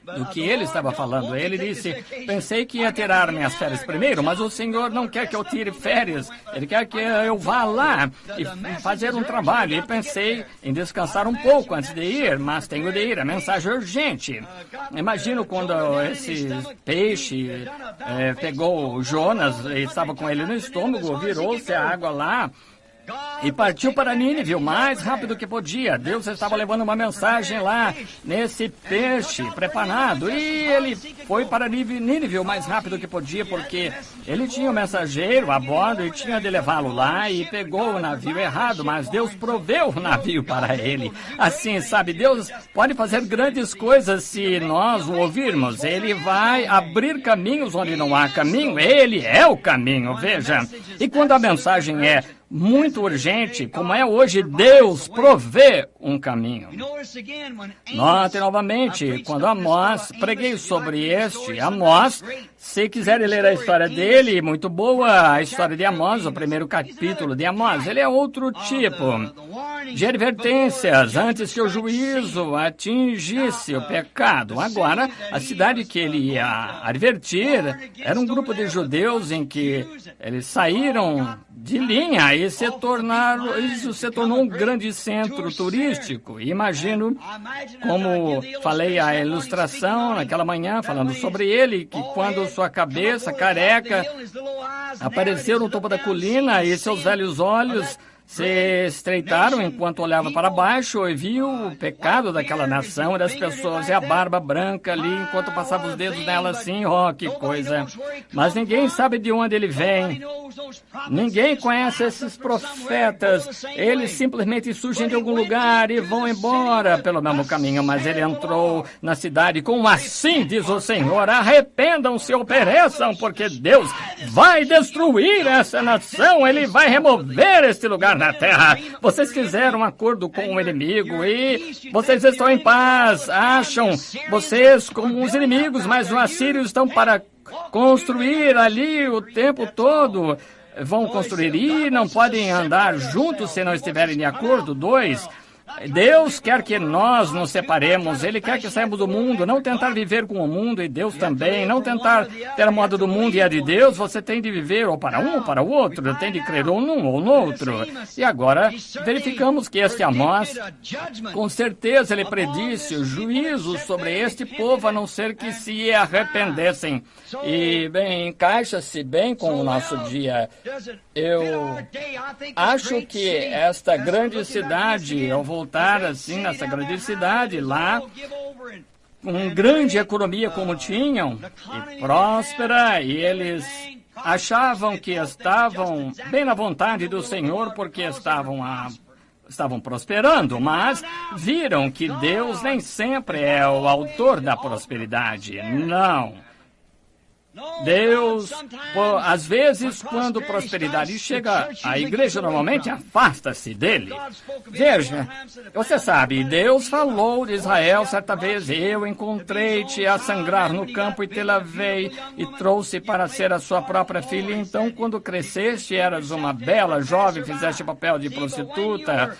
Do que ele estava falando. Ele disse, pensei que ia tirar minhas férias primeiro, mas o Senhor não quer que eu tire férias. Ele quer que eu vá lá e fazer um trabalho. E pensei em descansar um pouco antes de ir, mas tenho de ir. A mensagem é urgente. Imagino quando esse peixe pegou Jonas e estava com ele no estômago, virou-se a água lá e partiu para Nínive o mais rápido que podia. Deus estava levando uma mensagem lá nesse peixe preparado. E ele foi para Nínive o mais rápido que podia, porque ele tinha um mensageiro a bordo e tinha de levá-lo lá e pegou o navio errado, mas Deus proveu o navio para ele. Assim, sabe, Deus pode fazer grandes coisas se nós o ouvirmos. Ele vai abrir caminhos onde não há caminho. Ele é o caminho, veja. E quando a mensagem é muito urgente, como é hoje, Deus provê um caminho. Note novamente, quando Amós, preguei sobre Amós, se quiserem ler a história dele, muito boa, a história de Amós, o primeiro capítulo de Amós, ele é outro tipo de advertências, antes que o juízo atingisse o pecado. Agora, a cidade que ele ia advertir era um grupo de judeus em que eles saíram de linha e isso se tornou um grande centro turístico. E imagino, como falei a ilustração naquela manhã, falando sobre ele, que quando sua cabeça careca apareceu no topo da colina e seus velhos olhos se estreitaram enquanto olhava para baixo e viu o pecado daquela nação e das pessoas e a barba branca ali enquanto passava os dedos nela assim, que coisa. Mas ninguém sabe de onde ele vem. Ninguém conhece esses profetas. Eles simplesmente surgem de algum lugar e vão embora pelo mesmo caminho. Mas ele entrou na cidade com assim diz o Senhor, arrependam-se ou pereçam, porque Deus vai destruir essa nação. Ele vai remover este lugar na terra. Vocês fizeram um acordo com o inimigo e vocês estão em paz. Acham vocês como os inimigos, mas os assírios estão para construir ali o tempo todo. Vão construir e não podem andar juntos se não estiverem de acordo. 2. Deus quer que nós nos separemos. Ele quer que saímos do mundo, não tentar viver com o mundo e Deus também, não tentar ter a moda do mundo e a de Deus. Você tem de viver ou para um ou para o outro, tem de crer ou num ou no outro. E agora verificamos que este Amós, com certeza ele predisse o juízo sobre este povo, a não ser que se arrependessem. E bem, encaixa-se bem com o nosso dia. Eu acho que esta grande cidade, eu voltar assim nessa grande cidade lá, com grande economia como tinham, e próspera, e eles achavam que estavam bem na vontade do Senhor porque estavam prosperando, mas viram que Deus nem sempre é o autor da prosperidade. Não. Deus, às vezes, quando prosperidade chega, a igreja normalmente afasta-se dele. Veja, você sabe, Deus falou de Israel certa vez: eu encontrei-te a sangrar no campo e te lavei e trouxe para ser a sua própria filha. Então, quando cresceste, eras uma bela jovem, fizeste papel de prostituta.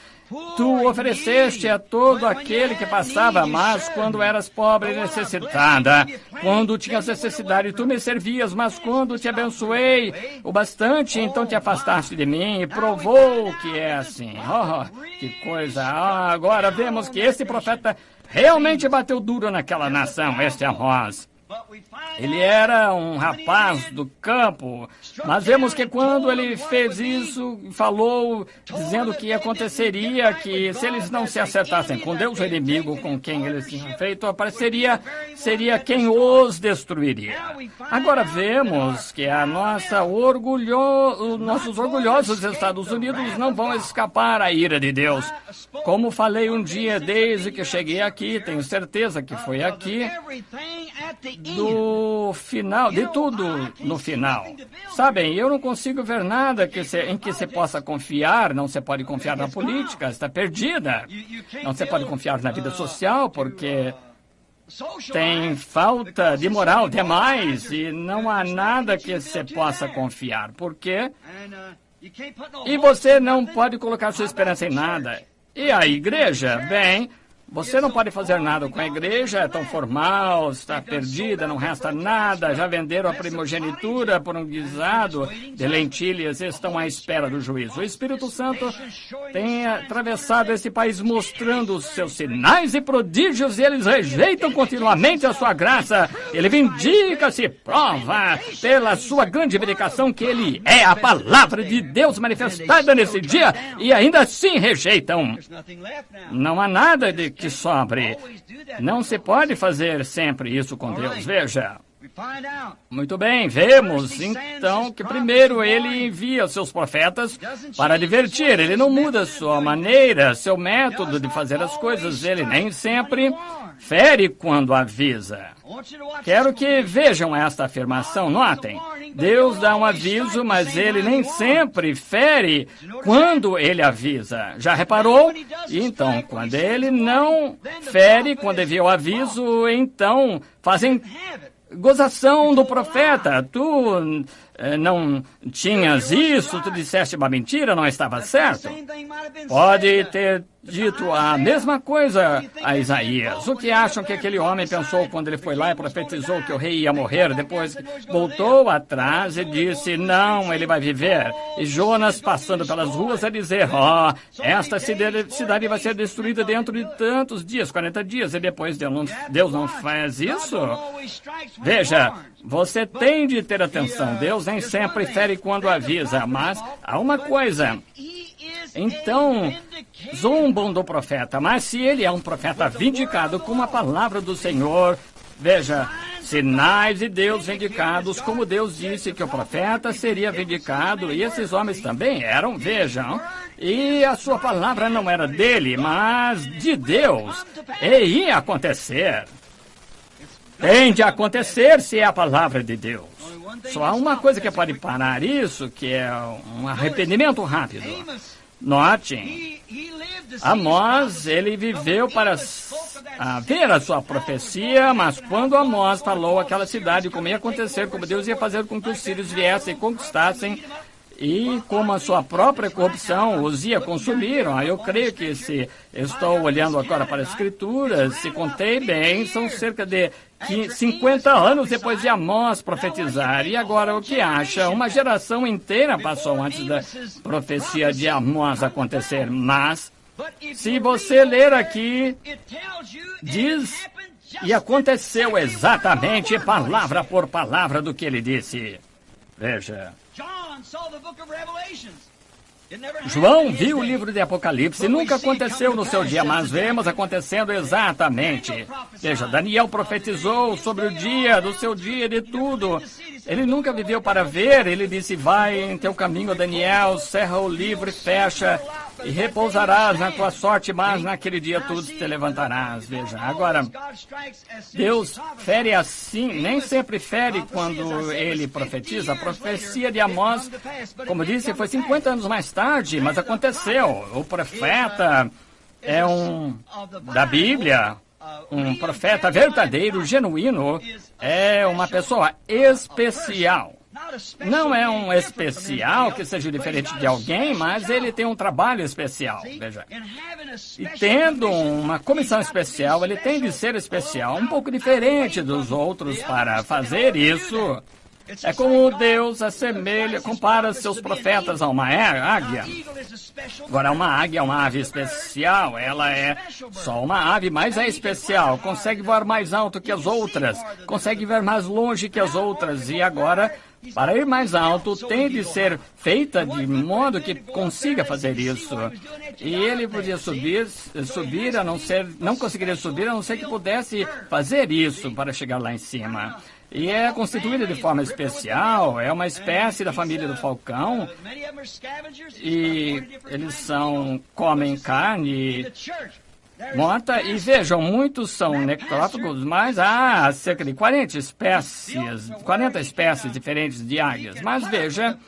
Tu ofereceste a todo aquele que passava, mas quando eras pobre e necessitada, quando tinhas necessidade, tu me servias, mas quando te abençoei o bastante, então te afastaste de mim e provou que é assim. Oh, que coisa! Agora vemos que esse profeta realmente bateu duro naquela nação, este Amós. Ele era um rapaz do campo, mas vemos que quando ele fez isso, falou dizendo que aconteceria, que se eles não se acertassem com Deus, o inimigo com quem eles tinham feito, seria quem os destruiria. Agora vemos que nossos orgulhosos Estados Unidos não vão escapar à ira de Deus. Como falei um dia, desde que cheguei aqui, tenho certeza que foi aqui, do final, de tudo no final. Sabem, eu não consigo ver nada em que se possa confiar. Não se pode confiar na política, está perdida. Não se pode confiar na vida social, porque tem falta de moral demais e não há nada que se possa confiar. Por quê? E você não pode colocar sua esperança em nada. E a igreja, bem, você não pode fazer nada com a igreja, é tão formal, está perdida, não resta nada. Já venderam a primogenitura por um guisado de lentilhas e estão à espera do juízo. O Espírito Santo tem atravessado esse país mostrando os seus sinais e prodígios e eles rejeitam continuamente a sua graça. Ele vindica-se, prova pela sua grande vindicação que ele é a palavra de Deus manifestada nesse dia e ainda assim rejeitam. Não há nada de que sobre. Não se pode fazer sempre isso com Deus. Veja. Muito bem, vemos então que primeiro ele envia os seus profetas para advertir. Ele não muda sua maneira, seu método de fazer as coisas. Ele nem sempre fere quando avisa. Quero que vejam esta afirmação, notem. Deus dá um aviso, mas ele nem sempre fere quando ele avisa. Já reparou? Então, quando ele não fere, quando envia o aviso, então fazem gozação do profeta. Tu não tinhas isso, tu disseste uma mentira, não estava certo. Pode ter dito a mesma coisa a Isaías. O que acham que aquele homem pensou quando ele foi lá e profetizou que o rei ia morrer? Depois voltou atrás e disse, não, ele vai viver. E Jonas passando pelas ruas a dizer, esta cidade vai ser destruída dentro de tantos dias, 40 dias. E depois Deus não faz isso? Veja, você tem de ter atenção. Deus nem sempre fere quando avisa, mas há uma coisa. Então, zombam do profeta, mas se ele é um profeta vindicado com a palavra do Senhor, veja, sinais de Deus vindicados, como Deus disse que o profeta seria vindicado, e esses homens também eram, vejam, e a sua palavra não era dele, mas de Deus, e ia acontecer. Tem de acontecer se é a palavra de Deus. Só há uma coisa que pode parar isso, que é um arrependimento rápido. Notem, Amós, ele viveu para ver a sua profecia, mas quando Amós falou aquela cidade como ia acontecer, como Deus ia fazer com que os sírios viessem e conquistassem, e como a sua própria corrupção os ia consumir, eu creio que se estou olhando agora para as Escrituras, se contei bem, são cerca de 50 anos depois de Amós profetizar. E agora o que acha? Uma geração inteira passou antes da profecia de Amós acontecer. Mas, se você ler aqui, diz, e aconteceu exatamente palavra por palavra do que ele disse. Veja. João viu o livro de Apocalipse, nunca aconteceu no seu dia, mas vemos acontecendo exatamente. Veja, Daniel profetizou sobre o dia, do seu dia, de tudo. Ele nunca viveu para ver, ele disse, vai em teu caminho, Daniel, cerra o livro e fecha. e repousarás na tua sorte, mas naquele dia tu te levantarás. Veja, agora, Deus fere assim, nem sempre fere quando ele profetiza. A profecia de Amós, como disse, foi 50 anos mais tarde, mas aconteceu. O profeta é da Bíblia, um profeta verdadeiro, genuíno, é uma pessoa especial. Não é um especial que seja diferente de alguém, mas ele tem um trabalho especial, veja. E tendo uma comissão especial, ele tem de ser especial, um pouco diferente dos outros para fazer isso. É como Deus compara seus profetas a uma águia. Agora, uma águia é uma ave especial, ela é só uma ave, mas é especial. Consegue voar mais alto que as outras, consegue ver mais longe que as outras. E agora, para ir mais alto, tem de ser feita de modo que consiga fazer isso. E ele podia subir não conseguiria subir, a não ser que pudesse fazer isso para chegar lá em cima. E é constituída de forma especial, é uma espécie da família do falcão, e eles comem carne morta, e vejam, muitos são necrófagos, mas há cerca de 40 espécies diferentes de águias. Mas veja,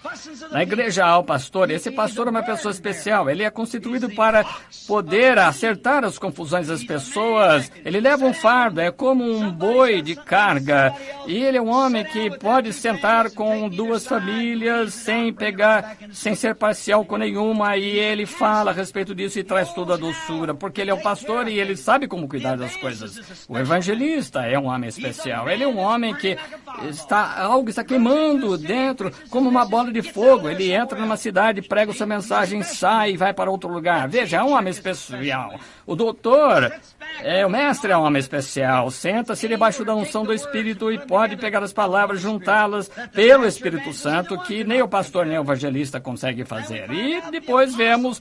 na igreja há o pastor, esse pastor é uma pessoa especial, ele é constituído para poder acertar as confusões das pessoas, ele leva um fardo, é como um boi de carga, e ele é um homem que pode sentar com duas famílias sem ser parcial com nenhuma, e ele fala a respeito disso e traz toda a doçura, porque ele é o pastor e ele sabe como cuidar das coisas. O evangelista é um homem especial. Ele é um homem que algo está queimando dentro, como uma bola de fogo. Ele entra numa cidade, prega sua mensagem, sai e vai para outro lugar. Veja, é um homem especial. O doutor, o mestre é um homem especial. Senta-se debaixo da unção do Espírito e pode pegar as palavras, juntá-las pelo Espírito Santo, que nem o pastor nem o evangelista consegue fazer. E depois vemos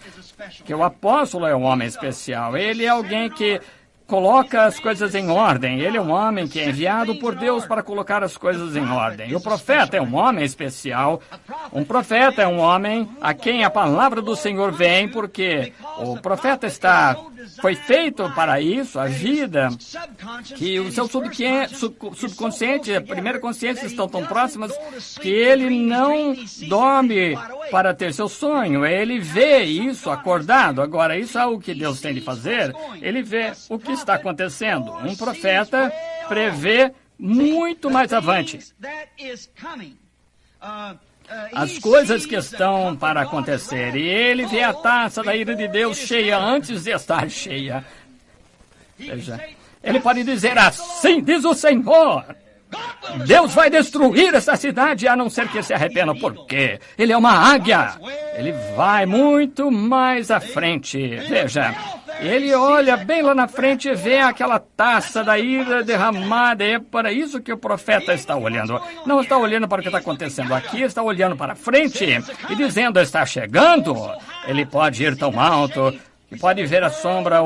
que o apóstolo é um homem especial. Ele é alguém que coloca as coisas em ordem. Ele é um homem que é enviado por Deus para colocar as coisas em ordem. E o profeta é um homem especial. Um profeta é um homem a quem a palavra do Senhor vem, porque o profeta foi feito para isso, a vida, que o seu subconsciente e a primeira consciência estão tão próximas que ele não dorme para ter seu sonho. Ele vê isso acordado. Agora, isso é o que Deus tem de fazer. Ele vê o que está acontecendo. Um profeta prevê muito mais avante as coisas que estão para acontecer. E ele vê a taça da ira de Deus cheia antes de estar cheia. Veja, ele pode dizer assim, diz o Senhor, Deus vai destruir essa cidade a não ser que se arrependa, porque ele é uma águia. Ele vai muito mais à frente. Veja, ele olha bem lá na frente e vê aquela taça da ira derramada. É para isso que o profeta está olhando. Não está olhando para o que está acontecendo aqui, está olhando para frente e dizendo, está chegando. Ele pode ir tão alto e pode ver a sombra.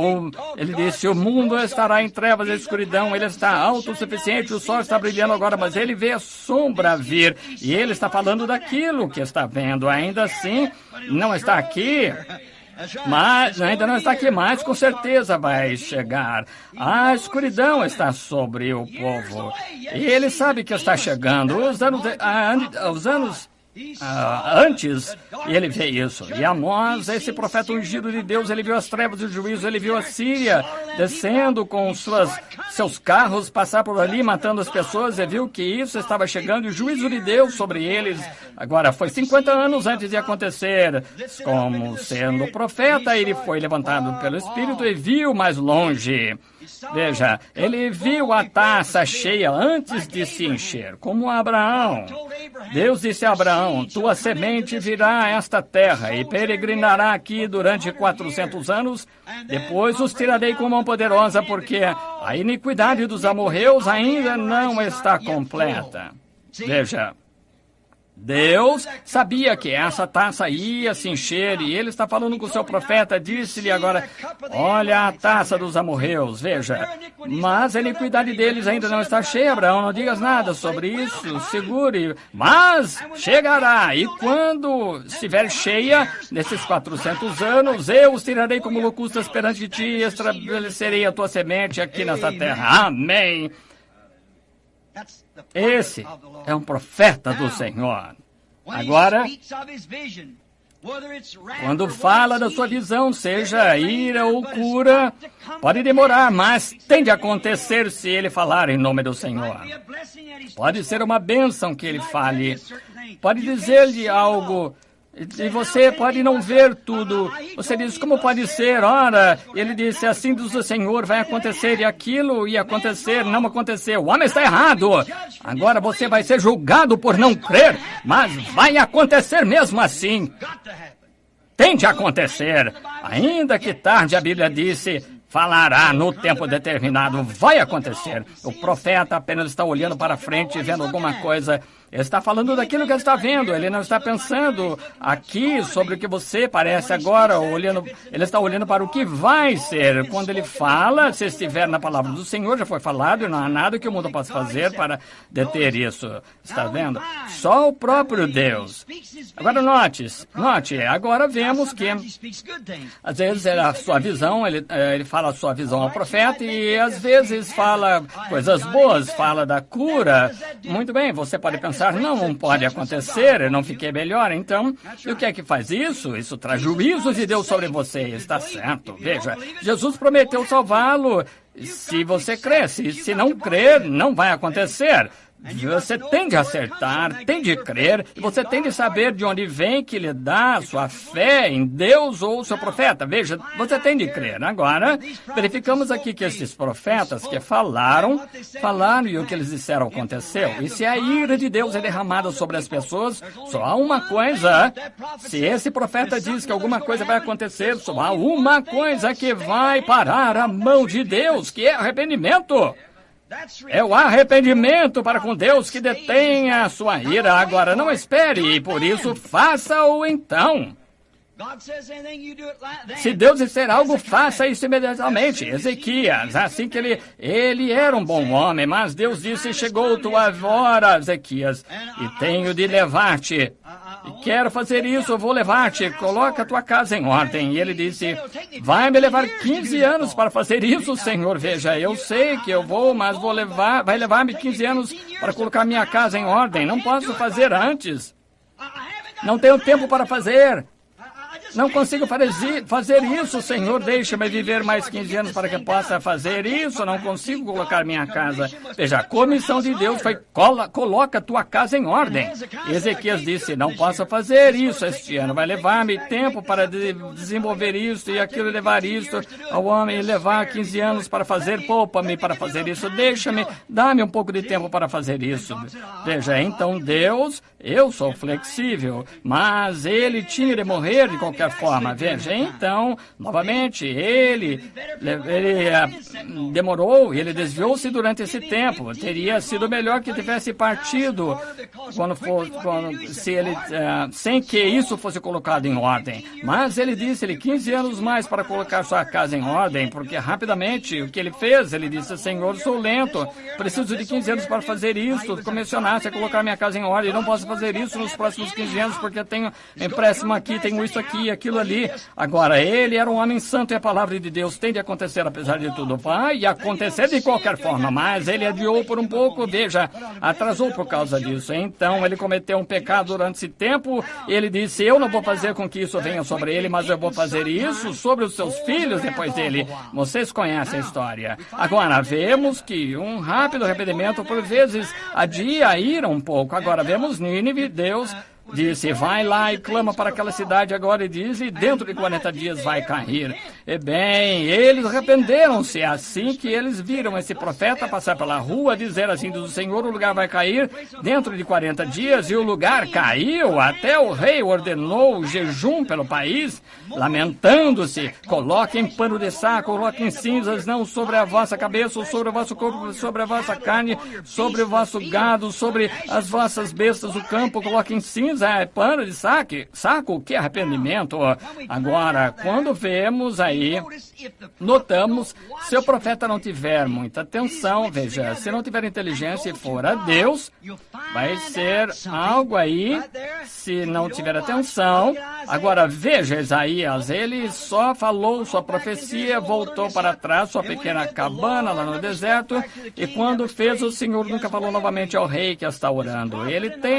Ele disse, o mundo estará em trevas e escuridão. Ele está autossuficiente, o sol está brilhando agora, mas ele vê a sombra vir. E ele está falando daquilo que está vendo. Ainda assim, não está aqui. Mas ainda não está aqui, mas com certeza vai chegar. A escuridão está sobre o povo. E ele sabe que está chegando. Os anos antes, e ele vê isso. E Amós, esse profeta ungido de Deus, ele viu as trevas do juízo, ele viu a Síria descendo com seus carros, passar por ali, matando as pessoas, e viu que isso estava chegando, e o juízo de Deus sobre eles. Agora, foi 50 anos antes de acontecer. Como sendo profeta, ele foi levantado pelo Espírito e viu mais longe. Veja, ele viu a taça cheia antes de se encher, como Abraão. Deus disse a Abraão, tua semente virá a esta terra e peregrinará aqui durante 400 anos. Depois os tirarei com mão poderosa, porque a iniquidade dos amorreus ainda não está completa. Veja, Deus sabia que essa taça ia se encher e ele está falando com o seu profeta, disse-lhe agora, olha a taça dos amorreus, veja, mas a iniquidade deles ainda não está cheia, Abraão, não digas nada sobre isso, segure, mas chegará, e quando estiver cheia, nesses 400 anos, eu os tirarei como locustas perante ti e estabelecerei a tua semente aqui nessa terra. Amém. Esse é um profeta do Senhor. Agora, quando fala da sua visão, seja ira ou cura, pode demorar, mas tem de acontecer se ele falar em nome do Senhor. Pode ser uma bênção que ele fale. Pode dizer-lhe algo. E você pode não ver tudo. Você diz, como pode ser? Ora, ele disse, assim diz o Senhor, vai acontecer, e aquilo ia acontecer, não aconteceu. O homem está errado. Agora você vai ser julgado por não crer, mas vai acontecer mesmo assim. Tem de acontecer. Ainda que tarde, a Bíblia disse, falará no tempo determinado, vai acontecer. O profeta apenas está olhando para frente, vendo alguma coisa. Ele está falando daquilo que ele está vendo, ele não está pensando aqui sobre o que você parece agora, ele está olhando para o que vai ser. Quando ele fala, se estiver na palavra do Senhor, já foi falado, e não há nada que o mundo possa fazer para deter isso. Está vendo? Só o próprio Deus. Agora note, agora vemos que, às vezes, é a sua visão, ele fala a sua visão ao profeta, e às vezes fala coisas boas, fala da cura. Muito bem, você pode pensar, não pode acontecer, eu não fiquei melhor, então, e o que é que faz isso? Isso traz juízo de Deus sobre você, está certo. Veja, Jesus prometeu salvá-lo se você cresce, se não crer, não vai acontecer. Você tem de acertar, tem de crer, e você tem de saber de onde vem que lhe dá a sua fé em Deus ou seu profeta. Veja, você tem de crer. Agora, verificamos aqui que esses profetas que falaram e o que eles disseram aconteceu. E se a ira de Deus é derramada sobre as pessoas, só há uma coisa. Se esse profeta diz que alguma coisa vai acontecer, só há uma coisa que vai parar a mão de Deus, que é arrependimento. É o arrependimento para com Deus que detém a sua ira. Agora, não espere, e por isso faça-o então. Se Deus disser algo, faça isso imediatamente. Ezequias, assim que ele era um bom homem, mas Deus disse, chegou tua hora, Ezequias, e tenho de levar-te. E quero fazer isso, eu vou levar-te, coloca a tua casa em ordem. E ele disse, vai me levar 15 anos para fazer isso, Senhor. Veja, eu sei que eu vou, mas vai levar-me 15 anos para colocar minha casa em ordem. Não posso fazer antes. Não tenho tempo para fazer. Não consigo fazer isso, Senhor, deixa-me viver mais 15 anos para que possa fazer isso, não consigo colocar minha casa. Veja, a comissão de Deus foi, coloca tua casa em ordem. Ezequias disse, não posso fazer isso este ano, vai levar-me tempo para desenvolver isso e aquilo, levar isso ao homem, levar 15 anos para fazer, poupa-me para fazer isso, dá-me um pouco de tempo para fazer isso. Veja, então Deus, eu sou flexível, mas ele tinha de morrer de qualquer forma. Veja, então, novamente, ele demorou, ele desviou-se durante esse tempo. Teria sido melhor que tivesse partido sem que isso fosse colocado em ordem. Mas ele disse, 15 anos mais para colocar sua casa em ordem, porque rapidamente o que ele fez, ele disse, Senhor, sou lento, preciso de 15 anos para fazer isso, comissionasse a colocar minha casa em ordem, não posso fazer isso nos próximos 15 anos, porque tenho empréstimo aqui, tenho isso aqui, aquilo ali. Agora, ele era um homem santo e a palavra de Deus tem de acontecer apesar de tudo. Vai acontecer de qualquer forma, mas ele adiou por um pouco, veja, atrasou por causa disso. Então, ele cometeu um pecado durante esse tempo. Ele disse, eu não vou fazer com que isso venha sobre ele, mas eu vou fazer isso sobre os seus filhos depois dele. Vocês conhecem a história. Agora, vemos que um rápido arrependimento, por vezes, adia a ira um pouco. Agora, vemos Nínive, Deus disse, vai lá e clama para aquela cidade agora e diz, e dentro de 40 dias vai cair. E bem, eles arrependeram-se assim que eles viram esse profeta passar pela rua, dizer assim, diz o Senhor, o lugar vai cair dentro de 40 dias, e o lugar caiu, até o rei ordenou jejum pelo país, lamentando-se, coloquem pano de saco, coloquem cinzas, não sobre a vossa cabeça, ou sobre o vosso corpo, sobre a vossa carne, sobre o vosso gado, sobre as vossas bestas do campo, coloquem cinza, pano de saco, que arrependimento. Agora, quando vemos aí, notamos, se o profeta não tiver muita atenção, veja, se não tiver inteligência e for a Deus, vai ser algo aí, se não tiver atenção. Agora, veja, Isaías, ele só falou sua profecia, voltou para trás, sua pequena cabana lá no deserto, e quando fez, o Senhor nunca falou novamente ao rei que está orando. Ele tem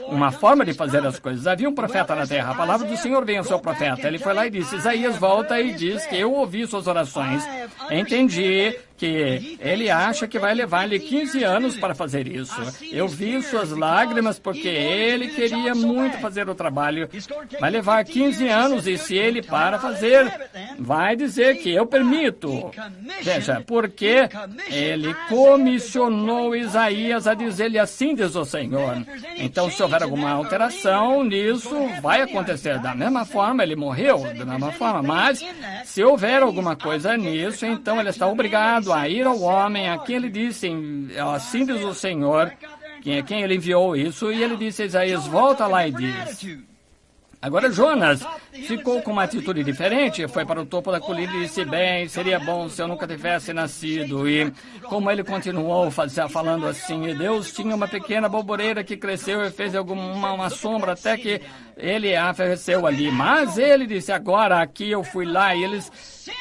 uma forma de fazer as coisas. Havia um profeta na terra, a palavra do Senhor veio ao seu profeta. Ele foi lá e disse, Isaías, volta e diz que eu ouvi suas orações, entendi que ele acha que vai levar-lhe 15 anos para fazer isso. Eu vi suas lágrimas porque ele queria muito fazer o trabalho. Vai levar 15 anos e se ele para fazer, vai dizer que eu permito. Veja, porque ele comissionou Isaías a dizer-lhe assim, diz o Senhor. Então, se houver alguma alteração nisso, vai acontecer da mesma forma, ele morreu da mesma forma, mas se houver alguma coisa nisso, então ele está obrigado a ir ao homem a quem ele disse, assim diz o Senhor, quem ele enviou isso, e ele disse a Isaías, volta lá e diz. Agora Jonas ficou com uma atitude diferente, foi para o topo da colina e disse, bem, seria bom se eu nunca tivesse nascido. E como ele continuou falando assim, e Deus tinha uma pequena bolboreira que cresceu e fez uma sombra até que ele a ofereceu ali. Mas ele disse, agora aqui eu fui lá e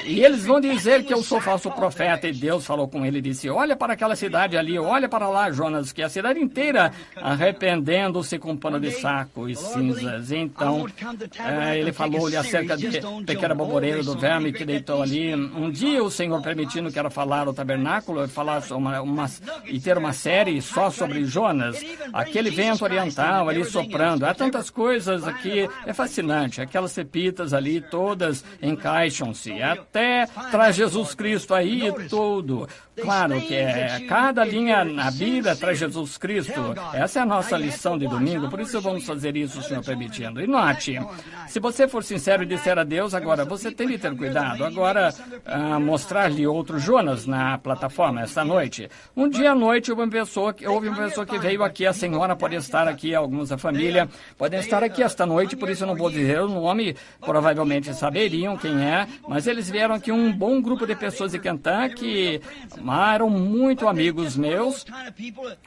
eles vão dizer que eu sou falso profeta. E Deus falou com ele e disse, olha para aquela cidade ali, olha para lá, Jonas, que a cidade inteira arrependendo-se com pano de saco e cinzas. Então, ele falou-lhe acerca de pequena bolboreira do verme que deitou ali. Um dia o Senhor permitindo que era falar o tabernáculo, falar e ter uma série só sobre Jonas, aquele vento oriental ali soprando. Há tantas coisas aqui, é fascinante. Aquelas pepitas ali, todas encaixam-se. Até traz Jesus Cristo aí tudo. Claro que cada linha na Bíblia traz Jesus Cristo. Essa é a nossa lição de domingo, por isso vamos fazer isso, o Senhor permitindo. E note, se você for sincero e disser a Deus, agora você tem de ter cuidado. Agora, mostrar-lhe outro Jonas na plataforma esta noite. Um dia à noite houve uma pessoa que veio aqui, a senhora pode estar aqui, alguns da família podem estar aqui esta noite, por isso eu não vou dizer o nome, provavelmente saberiam quem é, mas eles vieram aqui, um bom grupo de pessoas de Kentucky, eram muito amigos meus,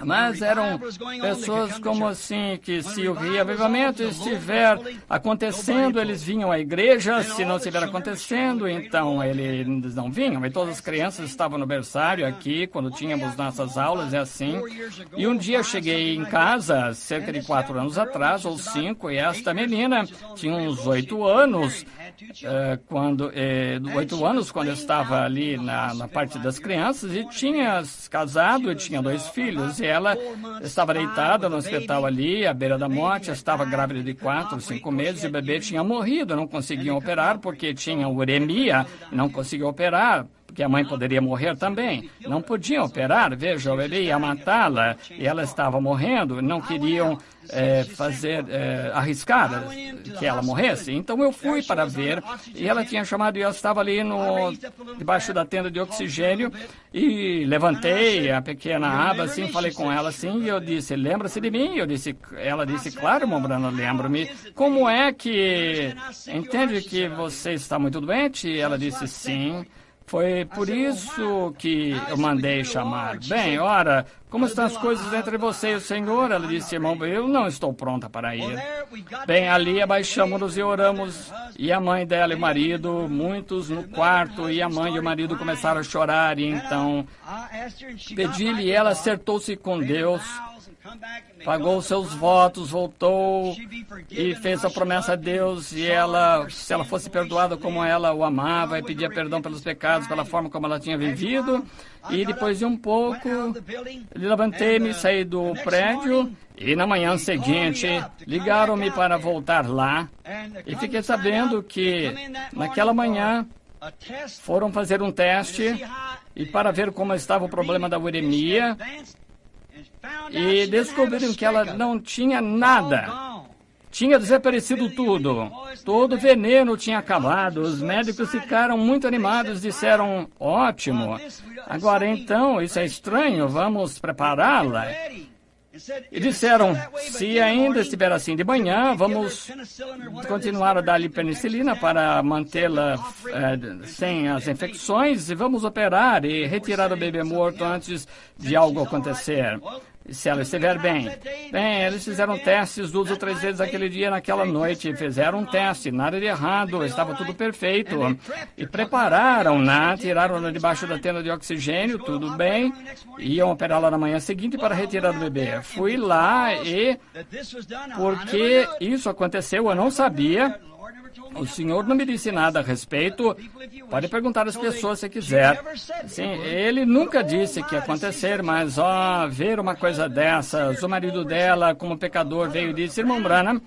mas eram pessoas como assim, que se o reavivamento estiver acontecendo, eles vinham à igreja, se não estiver acontecendo, então eles não vinham, e todas as crianças estavam no berçário aqui, quando tínhamos nossas aulas, é assim, e um dia eu cheguei em casa, cerca de 4 anos atrás, ou 5, e esta menina tinha uns 8 anos, quando eu estava ali na parte das crianças, e tinha casado e tinha 2 filhos, e ela estava deitada no hospital ali, à beira da morte, estava grávida de 4, 5 meses, e o bebê tinha morrido, não conseguiam operar porque tinha uremia, não conseguiam operar, porque a mãe poderia morrer também. Não podiam operar, veja, o bebê ia matá-la, e ela estava morrendo, não queriam arriscar que ela morresse. Então eu fui para ver, e ela tinha chamado, e eu estava ali debaixo da tenda de oxigênio, e levantei a pequena aba, assim, falei com ela assim, e eu disse, lembra-se de mim? Ela disse, claro, irmão Branham, lembro-me. Como é que, entende que você está muito doente? E ela disse, sim. Foi por isso que eu mandei chamar. Bem, ora, como estão as coisas entre você e o Senhor? Ela disse, irmão, eu não estou pronta para ir. Bem, ali abaixamos-nos e oramos, e a mãe dela e o marido, muitos no quarto, e a mãe e o marido começaram a chorar, e então pedi-lhe, e ela acertou-se com Deus, pagou seus votos, voltou e fez a promessa a Deus, e ela, se ela fosse perdoada como ela o amava, e pedia perdão pelos pecados, pela forma como ela tinha vivido. E depois de um pouco, levantei-me, saí do prédio, e na manhã seguinte, ligaram-me para voltar lá, e fiquei sabendo que naquela manhã foram fazer um teste, e para ver como estava o problema da uremia, e descobriram que ela não tinha nada. Tinha desaparecido tudo. Todo o veneno tinha acabado. Os médicos ficaram muito animados, disseram, ótimo. Agora então, isso é estranho, vamos prepará-la. E disseram, se ainda estiver assim de manhã, vamos continuar a dar-lhe penicilina para mantê-la sem as infecções, e vamos operar e retirar o bebê morto antes de algo acontecer, se ela estiver bem. Bem, eles fizeram testes 2 ou 3 vezes aquele dia, naquela noite. Fizeram um teste, nada de errado, estava tudo perfeito. E prepararam-na, tiraram-na debaixo da tenda de oxigênio, tudo bem. Iam operá-la na manhã seguinte para retirar o bebê. Fui lá e, porque isso aconteceu, eu não sabia. O senhor não me disse nada a respeito. Pode perguntar às pessoas se quiser. Sim, ele nunca disse que ia acontecer, mas, ver uma coisa dessas. O marido dela, como pecador, veio e disse, irmão Branham,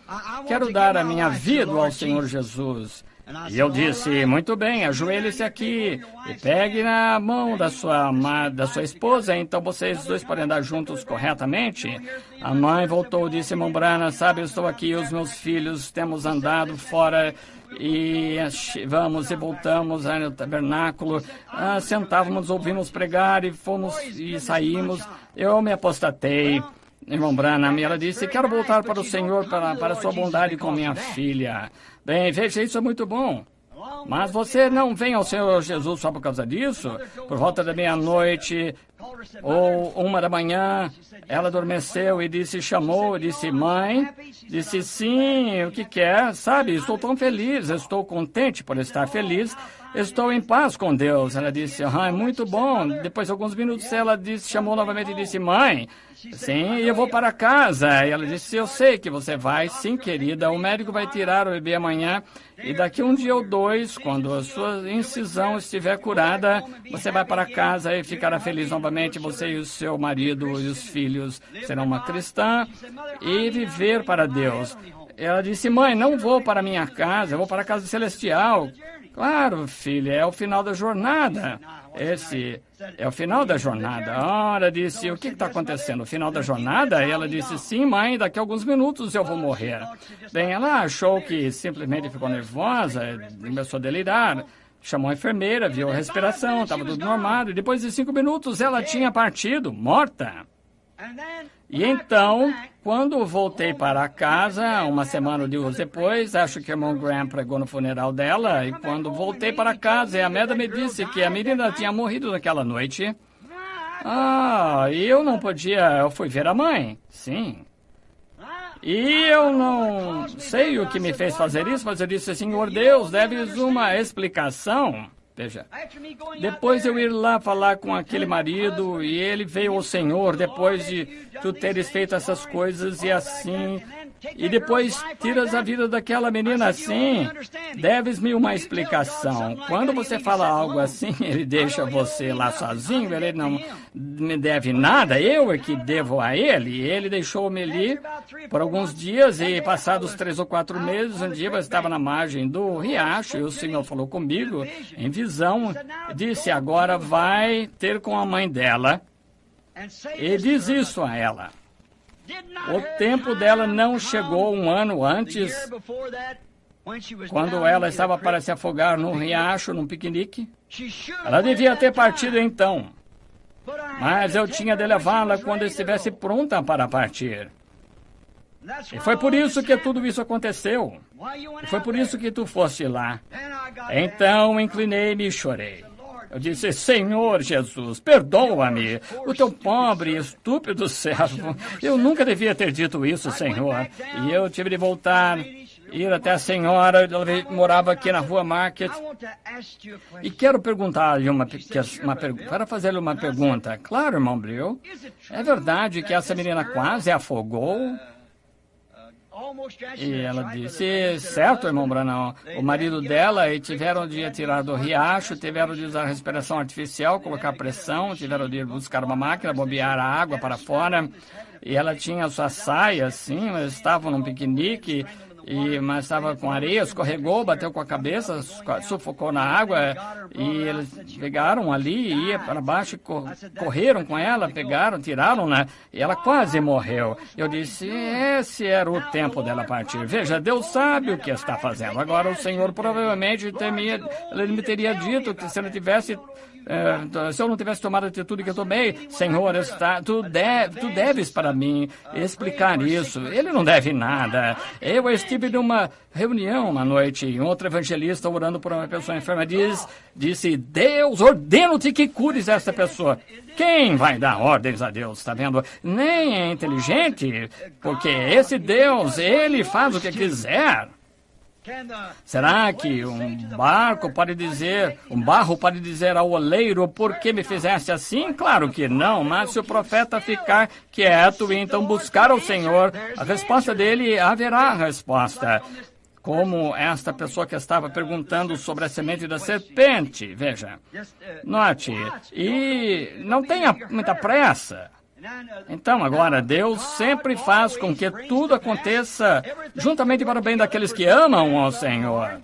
quero dar a minha vida ao Senhor Jesus. E eu disse, muito bem, ajoelhe-se aqui e pegue na mão da sua esposa, então vocês dois podem andar juntos corretamente. A mãe voltou e disse, irmão Branham, sabe, eu estou aqui, os meus filhos, temos andado fora e vamos e voltamos no tabernáculo, sentávamos, ouvimos pregar e fomos e saímos. Eu me apostatei, irmão Branham, e ela disse, quero voltar para o Senhor, para a sua bondade com minha filha. Bem, veja, isso é muito bom. Mas você não vem ao Senhor Jesus só por causa disso? Por volta da meia-noite ou 1 da manhã, ela adormeceu e chamou, e disse, mãe, disse, sim, o que quer? Sabe, estou tão feliz, estou contente por estar feliz, estou em paz com Deus. Ela disse, é muito bom. Depois de alguns minutos, ela chamou novamente e disse, mãe, sim, eu vou para casa. E ela disse, eu sei que você vai, sim, querida, o médico vai tirar o bebê amanhã, e daqui 1 dia ou 2, quando a sua incisão estiver curada, você vai para casa e ficará feliz novamente, você e o seu marido e os filhos serão uma cristã e viver para Deus. Ela disse, mãe, não vou para minha casa, eu vou para a casa celestial. Claro, filha, é o final da jornada. Esse é o final da jornada. Ela disse, o que está acontecendo? O final da jornada? E ela disse, sim, mãe, daqui a alguns minutos eu vou morrer. Bem, ela achou que simplesmente ficou nervosa, começou a delirar. Chamou a enfermeira, viu a respiração, estava tudo normal. E depois de 5 minutos ela tinha partido, morta. E então, quando voltei para casa, 1 semana ou 2 depois, acho que o irmão Graham pregou no funeral dela, e quando voltei para casa, a Ameda me disse que a menina tinha morrido naquela noite. E eu não podia, eu fui ver a mãe, sim. E eu não sei o que me fez fazer isso, mas eu disse, Senhor Deus, deves uma explicação. Veja, depois eu ir lá falar com aquele marido, e ele veio ao Senhor depois de tu teres feito essas coisas e assim, e depois tiras a vida daquela menina assim, deves-me uma explicação. Quando você fala algo assim, ele deixa você lá sozinho, ele não me deve nada, eu é que devo a ele. Ele deixou-me ali por alguns dias, e passados 3 ou 4 meses, um dia eu estava na margem do riacho, e o Senhor falou comigo em visão, disse, agora vai ter com a mãe dela e diz isso a ela. O tempo dela não chegou 1 ano antes, quando ela estava para se afogar num riacho, num piquenique. Ela devia ter partido então, mas eu tinha de levá-la quando estivesse pronta para partir. E foi por isso que tudo isso aconteceu. E foi por isso que tu foste lá. Então inclinei-me e chorei. Eu disse, Senhor Jesus, perdoa-me, o teu pobre e estúpido servo. Eu nunca devia ter dito isso, Senhor. E eu tive de voltar ir até a senhora, ela morava aqui na Rua Market, e quero perguntar-lhe para fazer-lhe uma pergunta. Claro, irmão Bril, é verdade que essa menina quase afogou? E ela disse, certo, irmão Branham, o marido dela, e tiveram de tirar do riacho, tiveram de usar respiração artificial, colocar pressão, tiveram de buscar uma máquina, bombear a água para fora, e ela tinha a sua saia, assim, mas estavam num piquenique, mas estava com areia, escorregou, bateu com a cabeça, sufocou na água, e eles pegaram ali, ia para baixo, correram com ela, pegaram, tiraram-na, e ela quase morreu. Eu disse, esse era o tempo dela partir. Veja, Deus sabe o que está fazendo. Agora, o Senhor provavelmente ele me teria dito que se ele tivesse... se eu não tivesse tomado a atitude que eu tomei, Senhor, tu deves para mim explicar isso. Ele não deve nada. Eu estive numa reunião uma noite e um outro evangelista orando por uma pessoa enferma disse, Deus, ordeno-te que cures essa pessoa. Quem vai dar ordens a Deus, está vendo? Nem é inteligente, porque esse Deus, ele faz o que quiser. Será que um barro pode dizer ao oleiro, por que me fizeste assim? Claro que não, mas se o profeta ficar quieto e então buscar ao Senhor, a resposta dele haverá resposta. Como esta pessoa que estava perguntando sobre a semente da serpente, veja, note, e não tenha muita pressa. Então, agora, Deus sempre faz com que tudo aconteça juntamente para o bem daqueles que amam ao Senhor.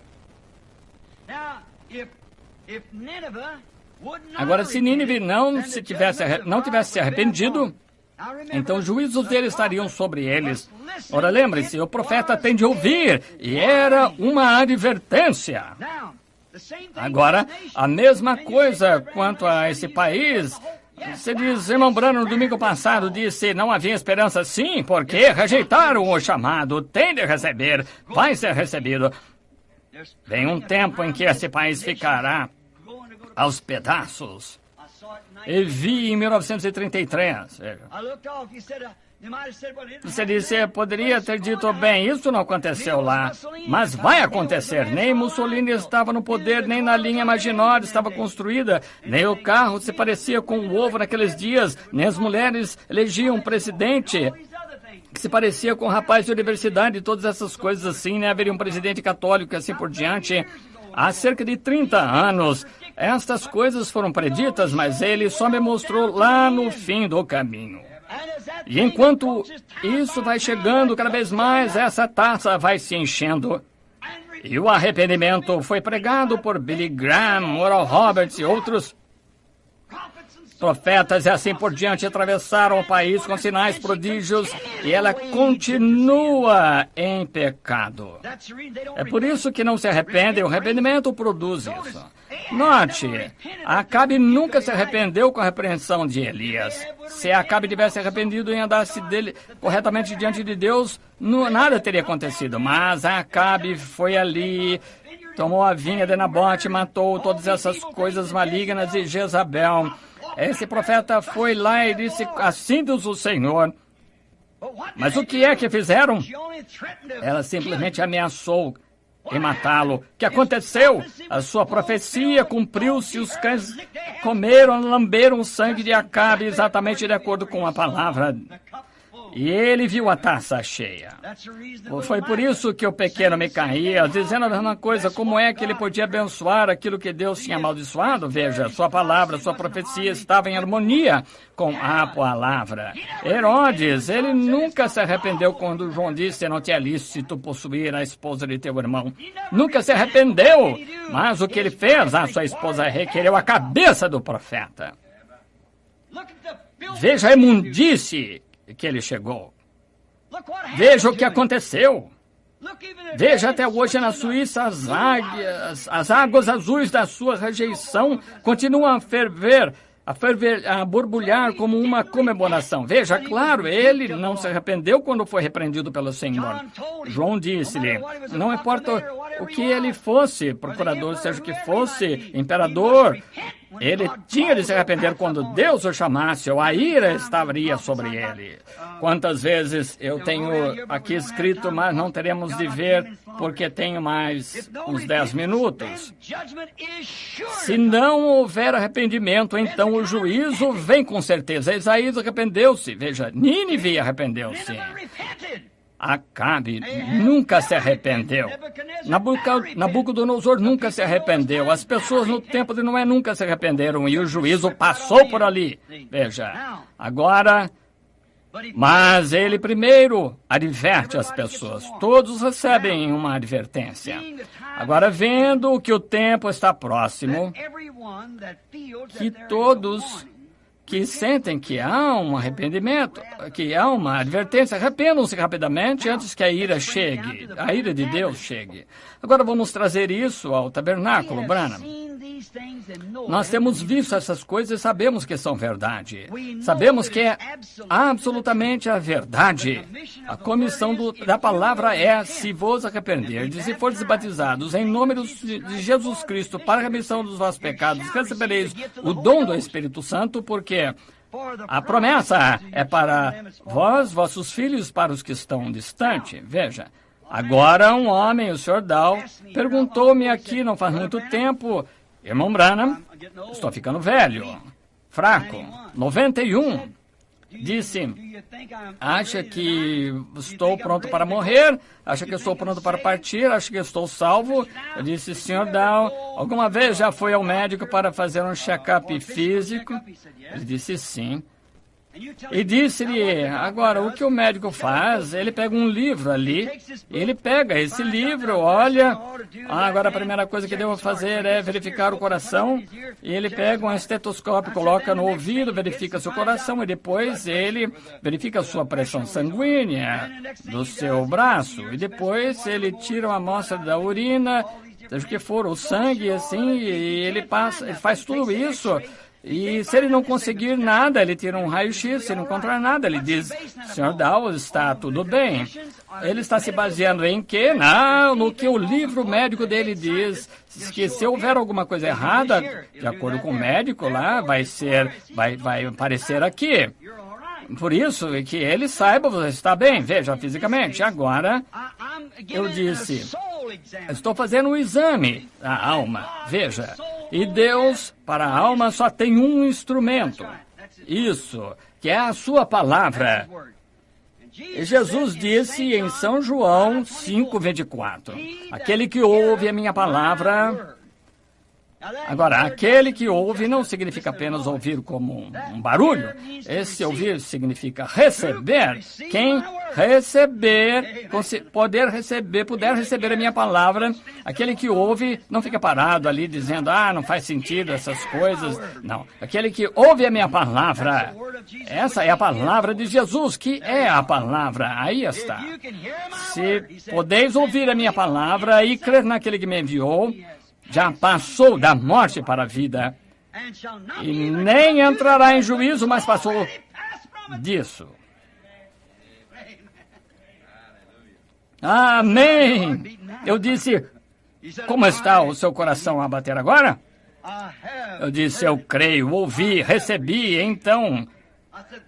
Agora, se Nínive não tivesse se arrependido, então os juízos dele estariam sobre eles. Ora, lembre-se, o profeta tem de ouvir, e era uma advertência. Agora, a mesma coisa quanto a esse país. Você diz, irmão Branham, no domingo passado disse, não havia esperança. Sim, porque rejeitaram o chamado, tem de receber, vai ser recebido. Vem um tempo em que esse país ficará aos pedaços. E vi em 1933. Você disse, poderia ter dito, bem, isso não aconteceu lá, mas vai acontecer. Nem Mussolini estava no poder, nem na linha Maginot estava construída, nem o carro se parecia com o ovo naqueles dias, nem as mulheres elegiam um presidente que se parecia com um rapaz de universidade, todas essas coisas assim, né? Haveria um presidente católico e assim por diante. Há cerca de 30 anos, estas coisas foram preditas, mas ele só me mostrou lá no fim do caminho. E enquanto isso vai chegando cada vez mais, essa taça vai se enchendo. E o arrependimento foi pregado por Billy Graham, Oral Roberts e outros profetas e assim por diante atravessaram o país com sinais prodígios e ela continua em pecado. É por isso que não se arrepende, o arrependimento produz isso. Note, Acabe nunca se arrependeu com a repreensão de Elias. Se Acabe tivesse arrependido e andasse corretamente diante de Deus, nada teria acontecido. Mas Acabe foi ali, tomou a vinha de Nabote, matou todas essas coisas malignas de Jezabel. Esse profeta foi lá e disse, assim diz o Senhor. Mas o que é que fizeram? Ela simplesmente ameaçou em matá-lo. O que aconteceu? A sua profecia cumpriu-se, os cães comeram, lamberam o sangue de Acabe, exatamente de acordo com a palavra. E ele viu a taça cheia. Foi por isso que o pequeno Micaías, dizendo a mesma coisa, como é que ele podia abençoar aquilo que Deus tinha amaldiçoado? Veja, sua palavra, sua profecia estava em harmonia com a palavra. Herodes, ele nunca se arrependeu quando João disse, não te é lícito possuir a esposa de teu irmão. Nunca se arrependeu, mas o que ele fez? A sua esposa requereu a cabeça do profeta. Veja a imundície que ele chegou. Veja o que aconteceu. Veja até hoje na Suíça as águas azuis da sua rejeição continuam a ferver, a borbulhar como uma comemoração. Veja, claro, ele não se arrependeu quando foi repreendido pelo Senhor. João disse-lhe, não importa o que ele fosse, procurador, seja o que fosse, imperador, Ele tinha de se arrepender quando Deus o chamasse, ou a ira estaria sobre ele. Quantas vezes eu tenho aqui escrito, mas não teremos de ver, porque tenho mais uns 10 minutos. Se não houver arrependimento, então o juízo vem com certeza. Isaías arrependeu-se. Veja, Nínive arrependeu-se. Acabe nunca se arrependeu. Nabucodonosor nunca se arrependeu. As pessoas no tempo de Noé nunca se arrependeram e o juízo passou por ali. Veja, agora, mas ele primeiro adverte as pessoas. Todos recebem uma advertência. Agora, vendo que o tempo está próximo, que todos que sentem que há um arrependimento, que há uma advertência, arrependam-se rapidamente antes que a ira chegue, a ira de Deus chegue. Agora vamos trazer isso ao tabernáculo, Branham. Nós temos visto essas coisas e sabemos que são verdade. Sabemos que é absolutamente a verdade. A comissão da palavra é: se vos arrependerdes e fordes batizados em nome de Jesus Cristo para a remissão dos vossos pecados, recebereis o dom do Espírito Santo, porque a promessa é para vós, vossos filhos, para os que estão distantes. Veja, agora um homem, o Sr. Dow, perguntou-me aqui não faz muito tempo: irmão Branham, estou ficando velho, fraco, 91. Disse: acha que estou pronto para morrer? Acha que estou pronto para partir? Acha que estou salvo? Eu disse: Sr. Dow, alguma vez já foi ao médico para fazer um check-up físico? Ele disse: sim. E disse-lhe: agora, o que o médico faz? Ele pega um livro ali, ele pega esse livro, olha, agora a primeira coisa que devo fazer é verificar o coração, e ele pega um estetoscópio, coloca no ouvido, verifica seu coração, e depois ele verifica a sua pressão sanguínea do seu braço, e depois ele tira uma amostra da urina, seja o que for, o sangue, assim, e ele faz tudo isso. E se ele não conseguir nada, ele tira um raio-x, se não encontrar nada, ele diz: Sr. Dow, está tudo bem. Ele está se baseando em quê? Não, no que o livro médico dele diz, que se houver alguma coisa errada, de acordo com o médico lá, vai aparecer aqui. Por isso, que ele saiba, você está bem, veja, fisicamente. Agora, eu disse: estou fazendo um exame da alma, veja. E Deus, para a alma, só tem um instrumento. Isso, que é a sua palavra. E Jesus disse em São João 5:24, aquele que ouve a minha palavra. Agora, aquele que ouve não significa apenas ouvir como um barulho. Esse ouvir significa receber. Quem receber, puder receber a minha palavra, aquele que ouve não fica parado ali dizendo: não faz sentido essas coisas. Não, aquele que ouve a minha palavra, essa é a palavra de Jesus, que é a palavra. Aí está. Se podeis ouvir a minha palavra e crer naquele que me enviou, já passou da morte para a vida, e nem entrará em juízo, mas passou disso. Amém! Eu disse: como está o seu coração a bater agora? Eu disse: eu creio, ouvi, recebi. Então,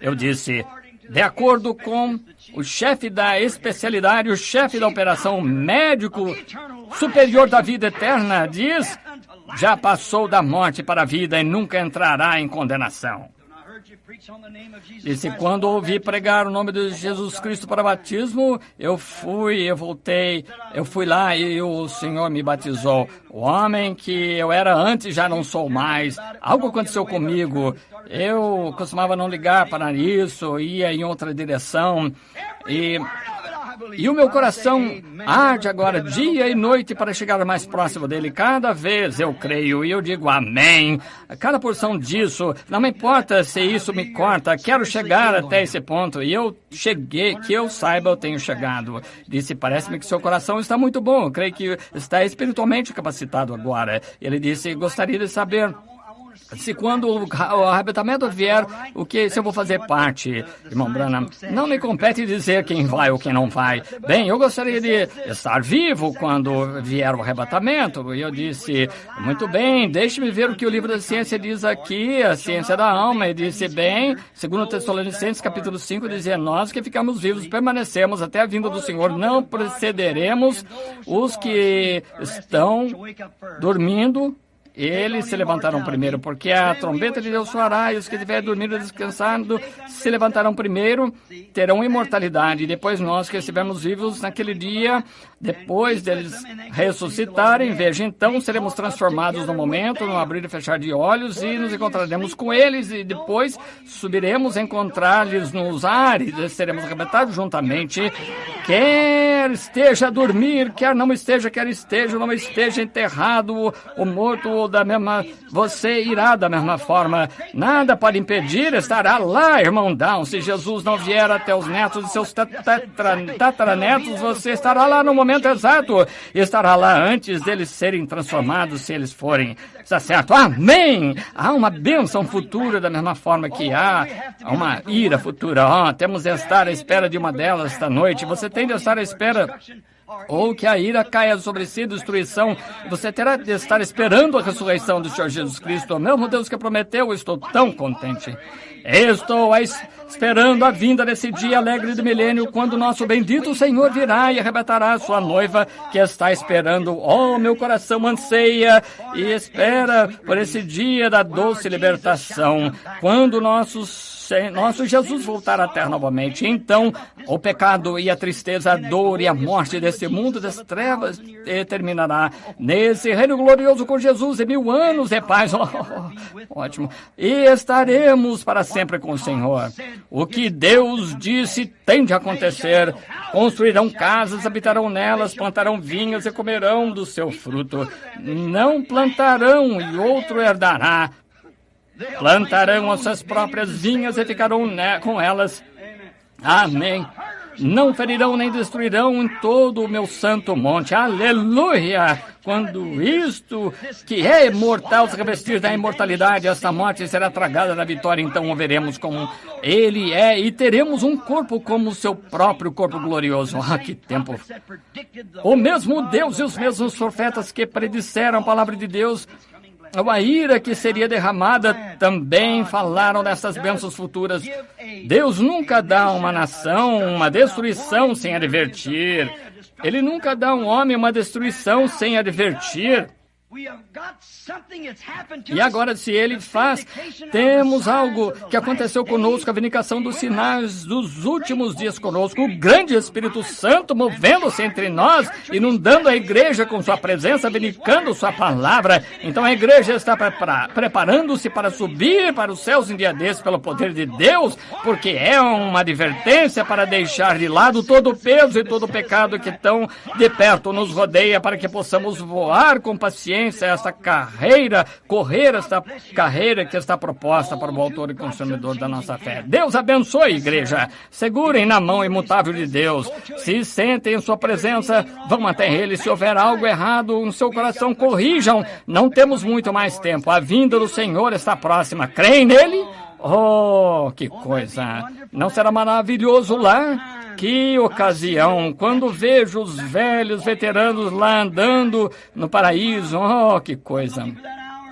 eu disse: de acordo com o chefe da especialidade, o chefe da operação, médico superior da vida eterna, diz: já passou da morte para a vida e nunca entrará em condenação. Disse: quando ouvi pregar o nome de Jesus Cristo para batismo, eu fui lá e o Senhor me batizou. O homem que eu era antes já não sou mais. Algo aconteceu comigo. Eu costumava não ligar para isso, ia em outra direção. E o meu coração arde agora dia e noite para chegar mais próximo dele. Cada vez eu creio e eu digo amém. Cada porção disso, não me importa se isso me corta, quero chegar até esse ponto. E eu cheguei, que eu saiba, eu tenho chegado. Disse: parece-me que seu coração está muito bom. Eu creio que está espiritualmente capacitado agora. Ele disse: gostaria de saber Se quando o arrebatamento vier, se eu vou fazer parte, irmão Branham, não me compete dizer quem vai ou quem não vai. Bem, eu gostaria de estar vivo quando vier o arrebatamento. E eu disse, muito bem, deixe-me ver o que o livro da ciência diz aqui, a ciência da alma. E disse, bem, segundo Tessalonicenses, capítulo 5, dizia, nós que ficamos vivos, permanecemos até a vinda do Senhor, não precederemos os que estão dormindo. Eles se levantarão primeiro, porque a trombeta de Deus soará, e os que estiverem dormindo e descansando se levantarão primeiro, terão imortalidade. E depois nós que estivermos vivos naquele dia, depois deles ressuscitarem, veja, então seremos transformados no momento, no abrir e fechar de olhos, e nos encontraremos com eles, e depois subiremos a encontrar-lhes nos ares, e seremos arrebatados juntamente. Quer esteja a dormir, quer não esteja, não esteja enterrado ou morto, da mesma, você irá da mesma forma. Nada pode impedir, estará lá, irmão Down. Se Jesus não vier até os netos de seus tataranetos, você estará lá no momento exato. Estará lá antes deles serem transformados, se eles forem. Está certo? Amém! Há uma bênção futura da mesma forma que há uma ira futura. Temos de estar à espera de uma delas esta noite. Você tem de estar à espera ou que a ira caia sobre si, destruição. Você terá de estar esperando a ressurreição do Senhor Jesus Cristo. O mesmo Deus que prometeu, eu estou tão contente. Estou esperando a vinda desse dia alegre do milênio, quando o nosso bendito Senhor virá e arrebatará a sua noiva, que está esperando. Oh, meu coração anseia e espera por esse dia da doce libertação, quando nosso Jesus voltar à terra novamente. Então, o pecado e a tristeza, a dor e a morte desse mundo das trevas terminará nesse reino glorioso com Jesus, e 1000 anos de paz. Ótimo. E estaremos para sempre com o Senhor. O que Deus disse tem de acontecer. Construirão casas, habitarão nelas, plantarão vinhas e comerão do seu fruto. Não plantarão e outro herdará. Plantarão as suas próprias vinhas e ficarão com elas. Amém. Não ferirão nem destruirão em todo o meu santo monte. Aleluia! Quando isto, que é imortal, se revestir da imortalidade, esta morte será tragada da vitória. Então o veremos como ele é e teremos um corpo como o seu próprio corpo glorioso. Que tempo! O mesmo Deus e os mesmos profetas que predisseram a palavra de Deus, a ira que seria derramada, também falaram dessas bênçãos futuras. Deus nunca dá uma nação uma destruição sem advertir. Ele nunca dá a um homem uma destruição sem advertir. E agora, se ele faz, temos algo que aconteceu conosco, a vindicação dos sinais dos últimos dias conosco, o grande Espírito Santo movendo-se entre nós, inundando a igreja com sua presença, vindicando sua palavra. Então a igreja está preparando-se para subir para os céus em dia desses pelo poder de Deus, porque é uma advertência para deixar de lado todo o peso e todo o pecado que tão de perto nos rodeia, para que possamos voar com paciência esta carreira, correr esta carreira que está proposta para o autor e consumidor da nossa fé. Deus abençoe, igreja. Segurem na mão imutável de Deus. Se sentem em sua presença, vão até ele. Se houver algo errado no seu coração, corrijam. Não temos muito mais tempo. A vinda do Senhor está próxima. Creem nele? Oh, que coisa! Não será maravilhoso lá? Que ocasião, quando vejo os velhos veteranos lá andando no paraíso. Oh, que coisa!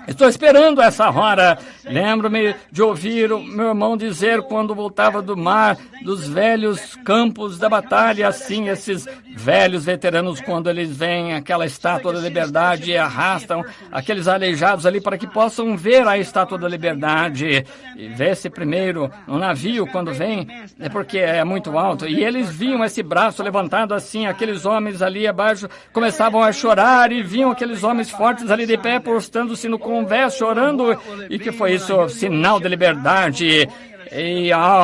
Estou esperando essa hora. Lembro-me de ouvir o meu irmão dizer, quando voltava do mar, dos velhos campos da batalha, assim, esses velhos veteranos, quando eles veem aquela estátua da liberdade e arrastam aqueles aleijados ali para que possam ver a estátua da liberdade. E vê-se primeiro no navio, quando vem, é porque é muito alto. E eles viam esse braço levantado assim, aqueles homens ali abaixo começavam a chorar, e viam aqueles homens fortes ali de pé, postando-se no convés, chorando. E que foi isso? Sinal de liberdade.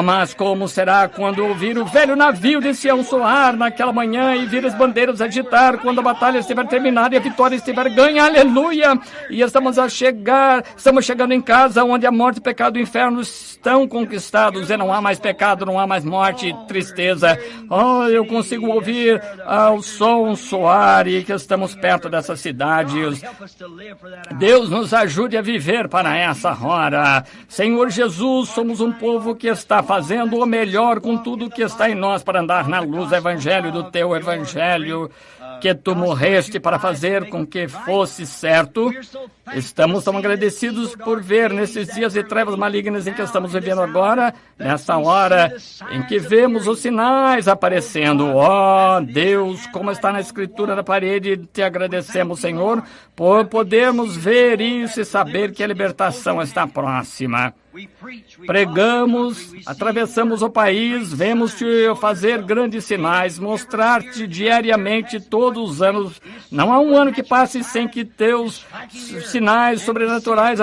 Mas como será quando ouvir o velho navio de Sião soar naquela manhã e vir as bandeiras agitar quando a batalha estiver terminada e a vitória estiver ganha, aleluia! E estamos chegando em casa onde a morte, o pecado e o inferno estão conquistados e não há mais pecado, não há mais morte e tristeza. Eu consigo ouvir o som soar e que estamos perto dessa cidade. Deus nos ajude a viver para essa hora. Senhor Jesus, somos um povo que está fazendo o melhor com tudo que está em nós para andar na luz do Evangelho, do Teu Evangelho, que Tu morreste para fazer com que fosse certo. Estamos tão agradecidos por ver nesses dias de trevas malignas em que estamos vivendo agora, nessa hora em que vemos os sinais aparecendo. Deus, como está na escritura da parede, te agradecemos, Senhor, por podermos ver isso e saber que a libertação está próxima. Pregamos, atravessamos o país, vemos-te fazer grandes sinais, mostrar-te diariamente todos os anos. Não há um ano que passe sem que teus sinais sobrenaturais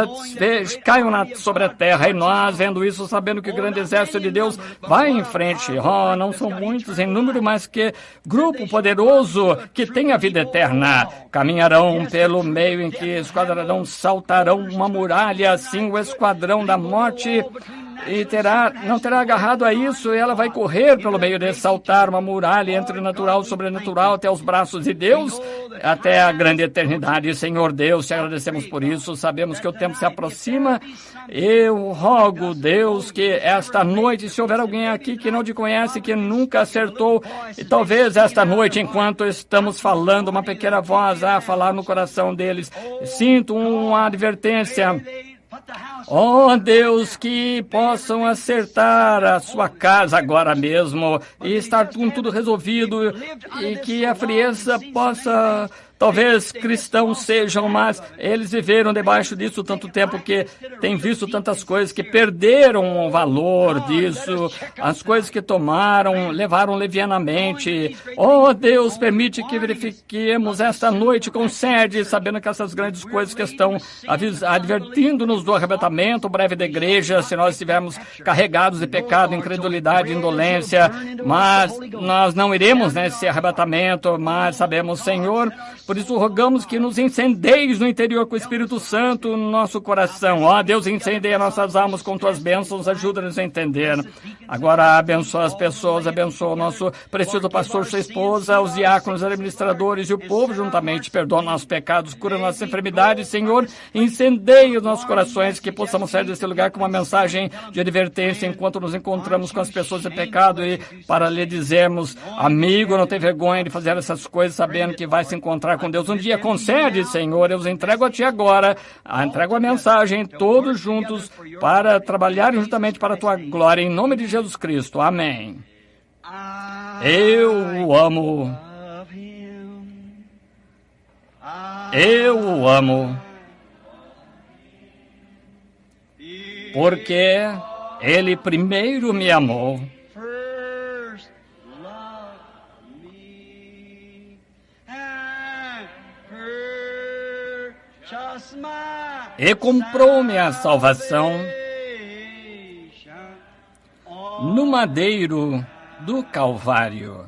caiam sobre a terra. E nós, vendo isso, sabendo que o grande exército de Deus vai em frente. Não são muitos em número, mas que grupo poderoso que tem a vida eterna. Caminharão pelo meio em que esquadrão, saltarão uma muralha, assim o esquadrão da morte e não terá agarrado a isso, e ela vai correr pelo meio de saltar uma muralha entre o natural e o sobrenatural até os braços de Deus, até a grande eternidade. Senhor Deus, te agradecemos por isso, sabemos que o tempo se aproxima. Eu rogo, Deus, que esta noite, se houver alguém aqui que não te conhece, que nunca acertou, e talvez esta noite, enquanto estamos falando, uma pequena voz a falar no coração deles, sinto uma advertência. Deus, que possam acertar a sua casa agora mesmo e estar com tudo resolvido e que a frieza possa... Talvez cristãos sejam, mas eles viveram debaixo disso tanto tempo que têm visto tantas coisas que perderam o valor disso, as coisas que tomaram, levaram levianamente. Deus, permite que verifiquemos esta noite, concede, sabendo que essas grandes coisas que estão advertindo-nos do arrebatamento breve da igreja, se nós estivermos carregados de pecado, incredulidade, indolência, mas nós não iremos nesse arrebatamento, mas sabemos, Senhor, por isso rogamos que nos incendeis no interior com o Espírito Santo no nosso coração. Deus, incendeia nossas almas com tuas bênçãos, ajuda-nos a entender. Agora abençoa as pessoas, abençoa o nosso precioso pastor, sua esposa, os diáconos, administradores e o povo juntamente. Perdoa nossos pecados, cura nossas enfermidades, Senhor. Incendeia os nossos corações, que possamos sair desse lugar com uma mensagem de advertência enquanto nos encontramos com as pessoas de pecado e para lhe dizermos, amigo, não tem vergonha de fazer essas coisas sabendo que vai se encontrar com Deus. Um dia concede, Senhor, eu os entrego a Ti agora, entrego a mensagem, todos juntos, para trabalhar juntamente para a Tua glória, em nome de Jesus Cristo. Amém. Eu o amo. Eu o amo. Porque Ele primeiro me amou. E comprou-me a salvação no madeiro do Calvário.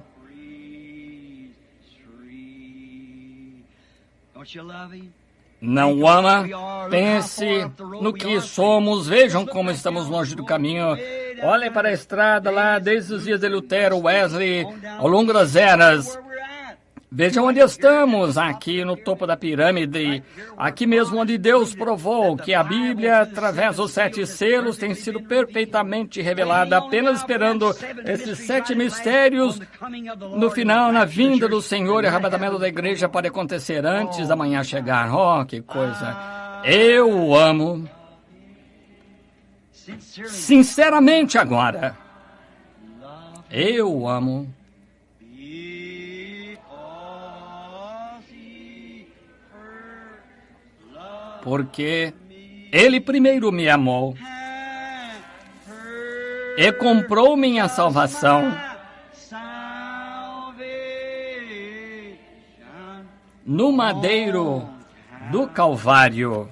Não o ama? Pense no que somos. Vejam como estamos longe do caminho. Olhem para a estrada lá, desde os dias de Lutero, Wesley, ao longo das eras. Vejam onde estamos, aqui no topo da pirâmide, aqui mesmo onde Deus provou que a Bíblia, através dos 7 selos, tem sido perfeitamente revelada, apenas esperando esses 7 mistérios no final, na vinda do Senhor e arrebatamento da igreja pode acontecer antes da manhã chegar. Que coisa! Eu o amo. Sinceramente agora, eu o amo. Porque Ele primeiro me amou e comprou minha salvação no madeiro do Calvário.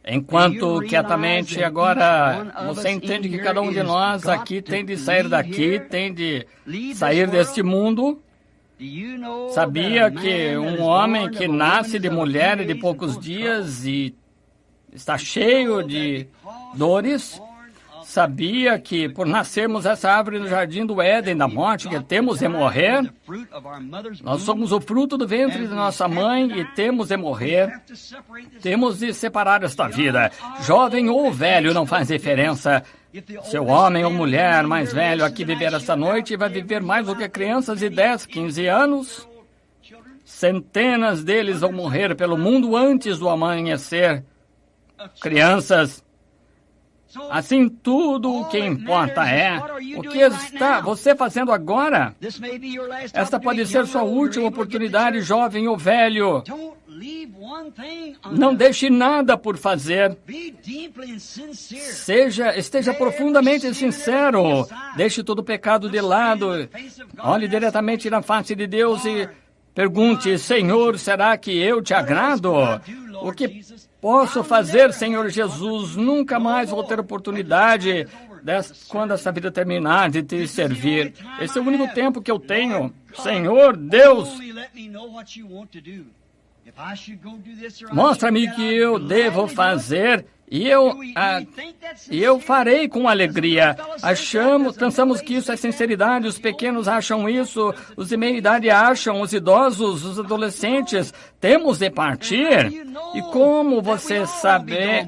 Enquanto quietamente agora você entende que cada um de nós aqui tem de sair daqui, tem de sair deste mundo. Sabia que um homem que nasce de mulher de poucos dias e está cheio de dores, sabia que por nascermos essa árvore no jardim do Éden da morte, que temos de morrer, nós somos o fruto do ventre de nossa mãe e temos de morrer, temos de separar esta vida. Jovem ou velho, não faz diferença. Seu homem ou mulher mais velho aqui viver esta noite vai viver mais do que crianças de 10, 15 anos. Centenas deles vão morrer pelo mundo antes do amanhecer. Crianças. Assim, tudo o que importa é o que está você fazendo agora. Esta pode ser sua última oportunidade, jovem ou velho. Não deixe nada por fazer. Esteja profundamente sincero. Deixe todo o pecado de lado. Olhe diretamente na face de Deus e pergunte: Senhor, será que eu te agrado? O que posso fazer, Senhor Jesus? Nunca mais vou ter oportunidade, quando essa vida terminar, de te servir. Esse é o único tempo que eu tenho. Senhor Deus, mostra-me o que eu devo fazer e eu farei com alegria. Pensamos que isso é sinceridade, os pequenos acham isso, os de meia idade acham, os idosos, os adolescentes. Temos de partir. E como você sabe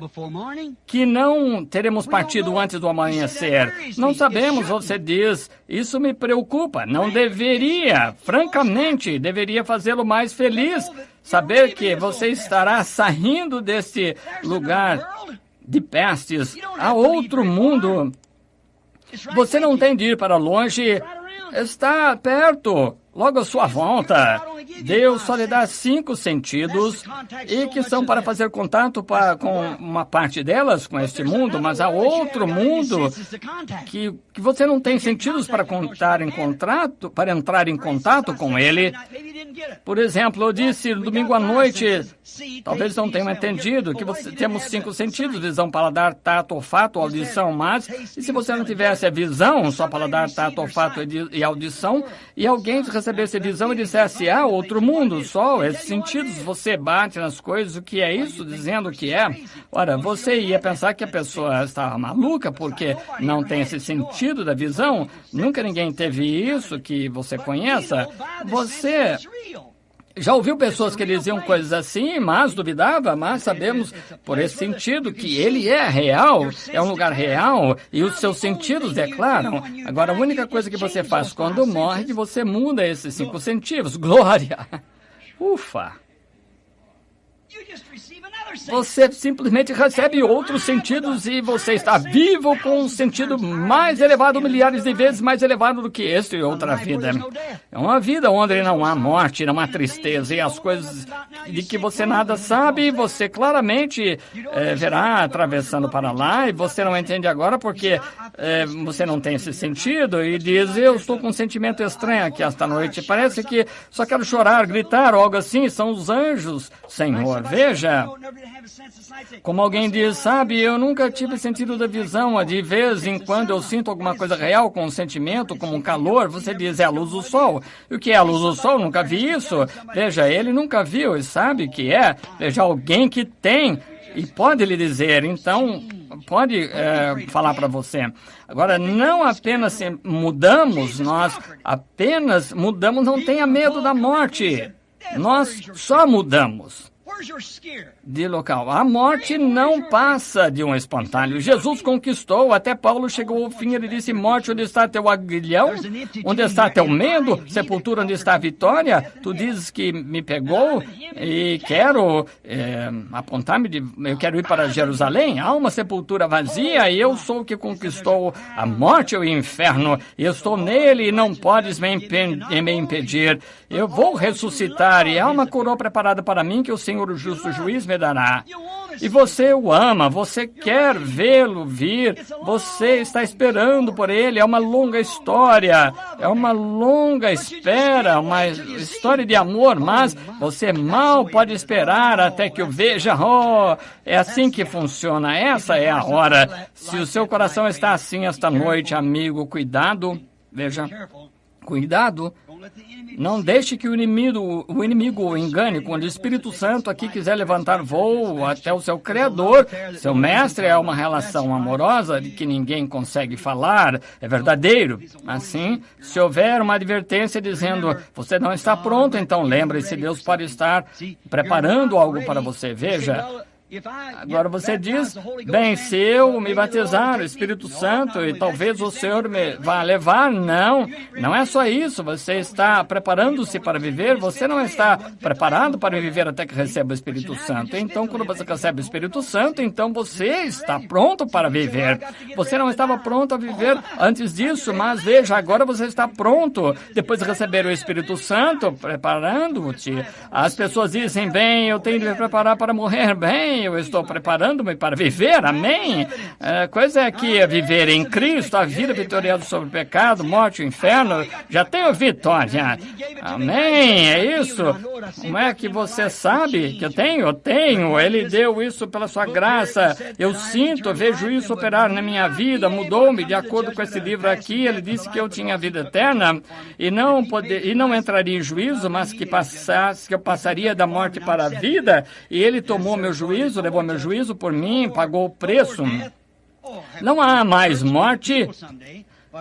que não teremos partido antes do amanhecer? Não sabemos, você diz. Isso me preocupa. Não deveria, francamente, deveria fazê-lo mais feliz. Saber que você estará saindo desse lugar de pestes a outro mundo. Você não tem de ir para longe, está perto, logo à sua volta. Deus só lhe dá 5 sentidos e que são para fazer contato com uma parte delas, com este mundo, mas há outro mundo que você não tem sentidos para entrar em contato com ele. Por exemplo, eu disse domingo à noite, talvez não tenham entendido, que temos 5 sentidos: visão, paladar, tato, olfato, audição, mas e se você não tivesse a visão, só paladar, tato, olfato e audição, e alguém recebesse a visão e dissesse: outro mundo, só esses sentidos, você bate nas coisas, o que é isso? Dizendo o que é. Ora, você ia pensar que a pessoa estava maluca porque não tem esse sentido da visão. Nunca ninguém teve isso que você conheça. Você já ouviu pessoas que diziam coisas assim, mas duvidava, mas sabemos por esse sentido que ele é real, é um lugar real e os seus sentidos declaram. Agora, a única coisa que você faz quando morre é que você muda esses 5 sentidos. Glória! Ufa! Você simplesmente recebe outros sentidos e você está vivo com um sentido mais elevado, milhares de vezes mais elevado do que este e outra vida. É uma vida onde não há morte, não há tristeza e as coisas de que você nada sabe, você claramente verá atravessando para lá e você não entende agora porque você não tem esse sentido e diz: eu estou com um sentimento estranho aqui esta noite, parece que só quero chorar, gritar ou algo assim. São os anjos, Senhor. Veja, como alguém diz: sabe, eu nunca tive sentido da visão. De vez em quando eu sinto alguma coisa real com um sentimento, como um calor. Você diz: é a luz do sol. E o que é a luz do sol? Nunca vi isso. Veja, ele nunca viu e sabe o que é. Veja, alguém que tem e pode lhe dizer, então pode falar para você. Agora, não apenas mudamos, nós apenas mudamos, não tenha medo da morte. Nós só mudamos de local. A morte não passa de um espontâneo. Jesus conquistou, até Paulo chegou ao fim, ele disse: morte, onde está teu aguilhão? Onde está teu medo? Sepultura, onde está a vitória? Tu dizes que me pegou e quero apontar-me, eu quero ir para Jerusalém. Há uma sepultura vazia e eu sou o que conquistou a morte e o inferno. Eu estou nele e não podes me impedir. Eu vou ressuscitar e há uma coroa preparada para mim que o Senhor, o justo juiz, me dará. E você o ama, você quer vê-lo vir, você está esperando por ele. É uma longa história, é uma longa espera, uma história de amor, mas você mal pode esperar até que o veja. Oh, é assim que funciona, essa é a hora. Se o seu coração está assim esta noite, amigo, cuidado, veja, cuidado. Não deixe que o inimigo o engane. Quando o Espírito Santo aqui quiser levantar voo até o seu Criador, seu mestre, é uma relação amorosa de que ninguém consegue falar, é verdadeiro. Assim, se houver uma advertência dizendo, você não está pronto, então lembre-se, Deus pode estar preparando algo para você. Veja, agora você diz, bem, se eu me batizar o Espírito Santo e talvez o Senhor me vá levar, não é só isso, você está preparando-se para viver, você não está preparado para viver até que receba o Espírito Santo. Então, quando você recebe o Espírito Santo, então você está pronto para viver. Você não estava pronto a viver antes disso, mas veja, agora você está pronto, depois de receber o Espírito Santo, preparando-te. As pessoas dizem, bem, eu tenho de me preparar para morrer, bem, eu estou preparando-me para viver, amém? A coisa é que viver em Cristo, a vida vitoriosa sobre o pecado, morte e o inferno, já tenho vitória, amém? É isso. Como é que você sabe que eu tenho? Eu tenho, Ele deu isso pela sua graça, eu sinto, vejo isso operar na minha vida, mudou-me de acordo com esse livro aqui, Ele disse que eu tinha vida eterna e não entraria em juízo, mas que eu passaria da morte para a vida, e Ele tomou meu juízo, levou meu juízo por mim, pagou o preço. Não há mais morte,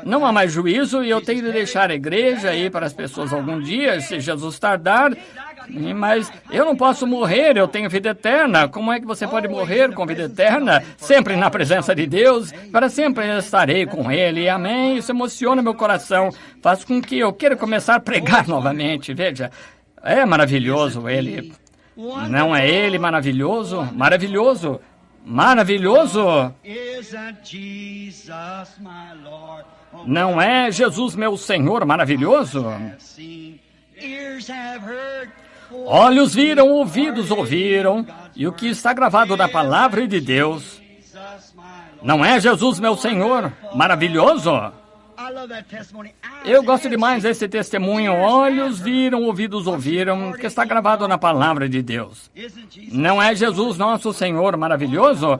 não há mais juízo, e eu tenho de deixar a igreja aí para as pessoas algum dia, se Jesus tardar, mas eu não posso morrer, eu tenho vida eterna. Como é que você pode morrer com vida eterna? Sempre na presença de Deus, para sempre estarei com Ele, amém? Isso emociona meu coração, faz com que eu queira começar a pregar novamente, veja, é maravilhoso Ele. Não é Ele maravilhoso? Maravilhoso! Maravilhoso! Não é Jesus meu Senhor maravilhoso? Olhos viram, ouvidos ouviram, e o que está gravado na palavra de Deus. Não é Jesus meu Senhor maravilhoso? Eu gosto demais desse testemunho. Olhos viram, ouvidos ouviram, que está gravado na palavra de Deus. Não é Jesus nosso Senhor maravilhoso?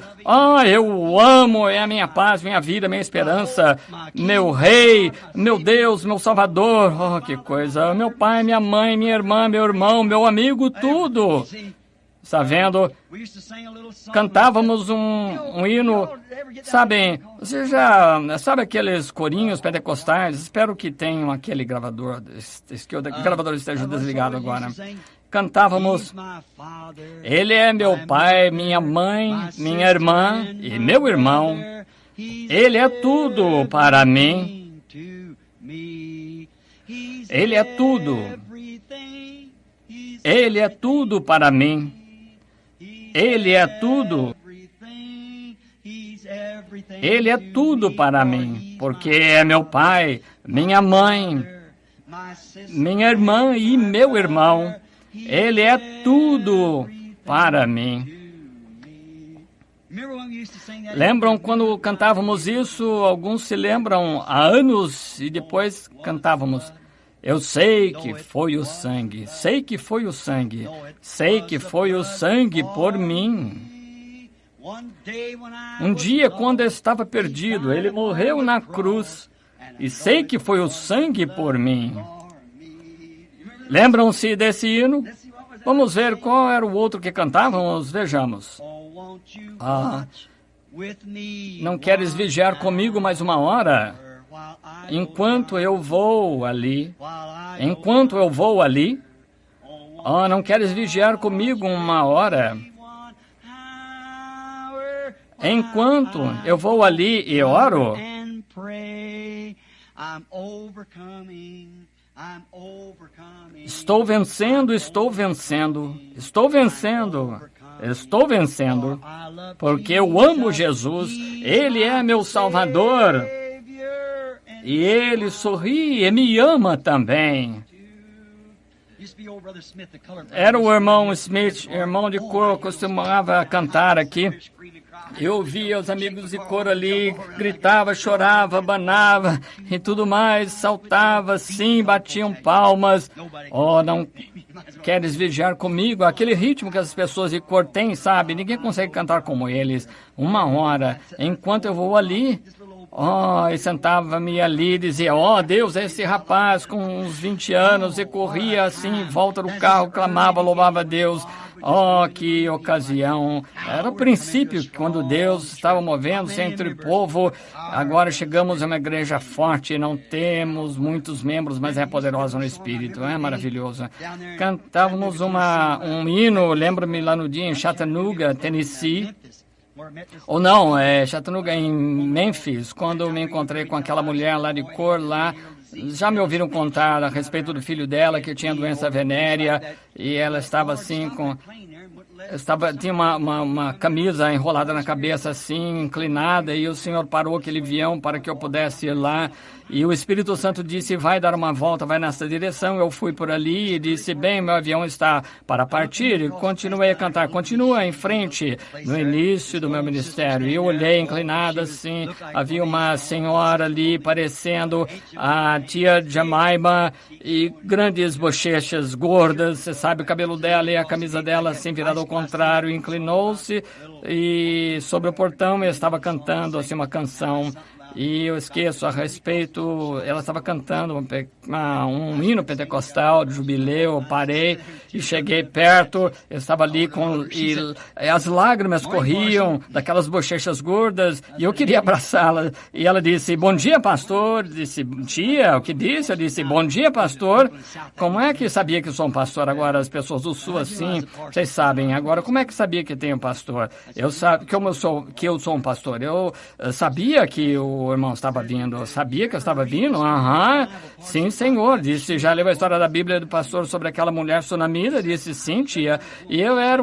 Eu o amo, é a minha paz, minha vida, minha esperança, meu Rei, meu Deus, meu Salvador. Oh, que coisa! Meu pai, minha mãe, minha irmã, meu irmão, meu amigo, tudo. Está vendo? Cantávamos um hino, sabem, você já sabe aqueles corinhos pentecostais? Espero que tenham aquele gravador, que o gravador esteja desligado agora. Cantávamos, Ele é meu pai, minha mãe, minha irmã e meu irmão. Ele é tudo para mim. Ele é tudo. Ele é tudo para mim. Ele é tudo. Ele é tudo para mim, porque é meu pai, minha mãe, minha irmã e meu irmão. Ele é tudo para mim. Lembram quando cantávamos isso? Alguns se lembram há anos e depois cantávamos. Eu sei que foi o sangue, sei que foi o sangue, sei que foi o sangue por mim. Um dia, quando eu estava perdido, Ele morreu na cruz, e sei que foi o sangue por mim. Lembram-se desse hino? Vamos ver qual era o outro que cantávamos, vejamos. Não queres vigiar comigo mais uma hora? Enquanto eu vou ali, não queres vigiar comigo uma hora? Enquanto eu vou ali e oro, estou vencendo, porque eu amo Jesus, Ele é meu Salvador. E Ele sorri e me ama também. Era o irmão Smith, irmão de coro, costumava cantar aqui. Eu via os amigos de coro ali, gritava, chorava, abanava e tudo mais, saltava, sim, batiam palmas. Oh, não queres vigiar comigo? Aquele ritmo que as pessoas de cor têm, sabe? Ninguém consegue cantar como eles. 1 hora, enquanto eu vou ali... Oh, e sentava-me ali e dizia, oh Deus, esse rapaz com uns 20 anos, e corria assim em volta do carro, clamava, louvava a Deus. Oh, que ocasião! Era o princípio, quando Deus estava movendo-se entre o povo. Agora chegamos a uma igreja forte, não temos muitos membros, mas é poderosa no Espírito, é maravilhoso. Cantávamos um hino, lembro-me lá no dia em Chattanooga, Tennessee. Ou não, Chattanooga em Memphis, quando eu me encontrei com aquela mulher lá de cor lá, já me ouviram contar a respeito do filho dela que tinha doença venérea e ela estava assim tinha uma camisa enrolada na cabeça assim, inclinada, e o Senhor parou aquele avião para que eu pudesse ir lá. E o Espírito Santo disse, vai dar uma volta, vai nessa direção. Eu fui por ali e disse, bem, meu avião está para partir. E continuei a cantar, continua em frente, no início do meu ministério. E eu olhei inclinada assim, havia uma senhora ali parecendo a tia Jemima e grandes bochechas gordas, você sabe, o cabelo dela e a camisa dela assim virada ao contrário, inclinou-se e sobre o portão eu estava cantando assim uma canção. E eu esqueço a respeito, ela estava cantando um hino pentecostal de jubileu, eu parei e cheguei perto, eu estava ali e as lágrimas corriam daquelas bochechas gordas e eu queria abraçá-la. E ela disse, bom dia, pastor. Eu disse, tia, o que disse? Eu disse, bom dia, pastor. Como é que sabia que eu sou um pastor? Agora, as pessoas do sul assim, vocês sabem. Agora, como é que sabia que tem um pastor? Eu sou um pastor. Eu sabia que o irmão estava vindo. Eu sabia que eu estava vindo? Sim, senhor. Disse, já leu a história da Bíblia do pastor sobre aquela mulher sunamita? Disse, sim, tia. E eu era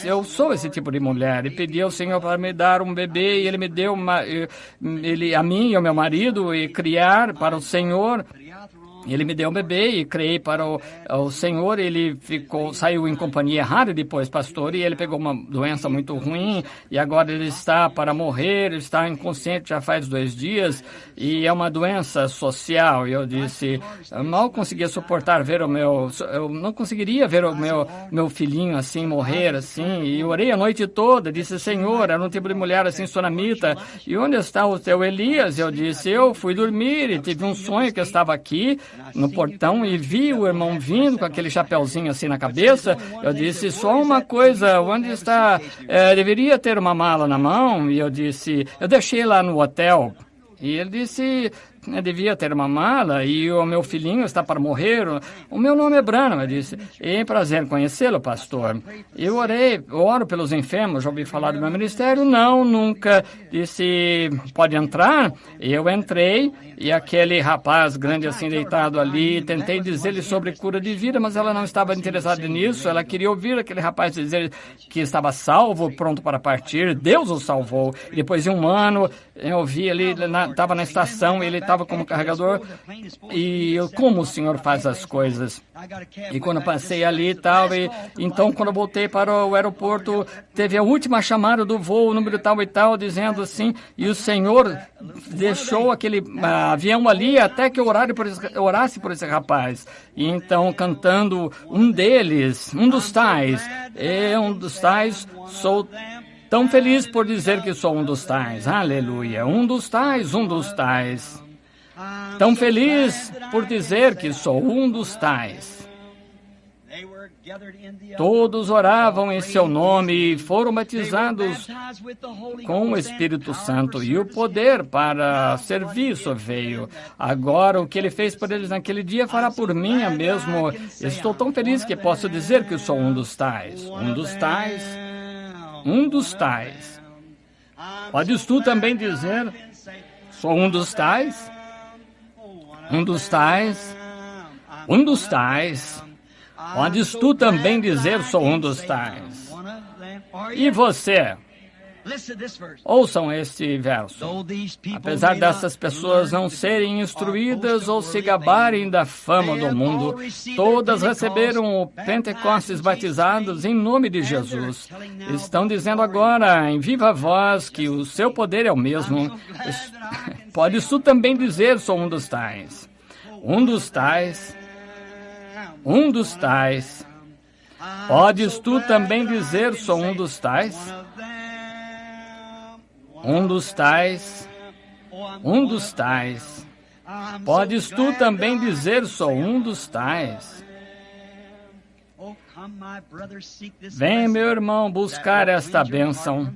eu sou esse tipo de mulher. E pedi ao Senhor para me dar um bebê, e ele me deu a mim e ao meu marido, e criar para o Senhor. Ele me deu um bebê e criei para o Senhor. Ele saiu em companhia errada depois, pastor, e ele pegou uma doença muito ruim e agora ele está para morrer, ele está inconsciente já faz 2 dias e é uma doença social. E eu disse, eu mal conseguia suportar eu não conseguiria ver o meu filhinho assim morrer assim, e eu orei a noite toda, disse, Senhor, era um tipo de mulher assim sunamita, e onde está o teu Elias? Eu disse, eu fui dormir e tive um sonho que eu estava aqui no portão e vi o irmão vindo com aquele chapeuzinho assim na cabeça. Eu disse, só uma coisa, onde está? Deveria ter uma mala na mão. E eu disse, eu deixei lá no hotel. E ele disse, devia ter uma mala e o meu filhinho está para morrer. O meu nome é Branham, eu disse. É prazer conhecê-lo, pastor. Eu oro pelos enfermos, já ouvi falar do meu ministério? Não, nunca. Disse, pode entrar? Eu entrei e aquele rapaz grande assim deitado ali, tentei dizer-lhe sobre cura de vida, mas ela não estava interessada nisso. Ela queria ouvir aquele rapaz dizer que estava salvo, pronto para partir. Deus o salvou. E depois de 1 ano, eu vi ele, estava na estação, ele estava como carregador, e como o Senhor faz as coisas. E quando eu passei ali e tal, então quando eu voltei para o aeroporto, teve a última chamada do voo, número tal e tal, dizendo assim, e o Senhor deixou aquele avião ali até que eu orasse por esse rapaz. E então, cantando um dos tais, sou tão feliz por dizer que sou um dos tais. Aleluia. Um dos tais. Tão feliz por dizer que sou um dos tais. Todos oravam em seu nome e foram batizados com o Espírito Santo, e o poder para serviço veio. Agora, o que ele fez por eles naquele dia fará por mim mesmo. Estou tão feliz que posso dizer que sou um dos tais. Um dos tais. Podes tu também dizer, sou um dos tais? Um dos tais. Podes tu também dizer, sou um dos tais. E você? Ouçam este verso. Apesar dessas pessoas não serem instruídas ou se gabarem da fama do mundo, todas receberam o Pentecostes batizados em nome de Jesus. Estão dizendo agora, em viva voz, que o seu poder é o mesmo. Podes tu também dizer, sou um dos tais. Um dos tais. Um dos tais. Podes tu também dizer, sou um dos tais? Um dos tais. Um dos tais. Podes tu também dizer, sou um dos tais? Vem, meu irmão, buscar esta bênção,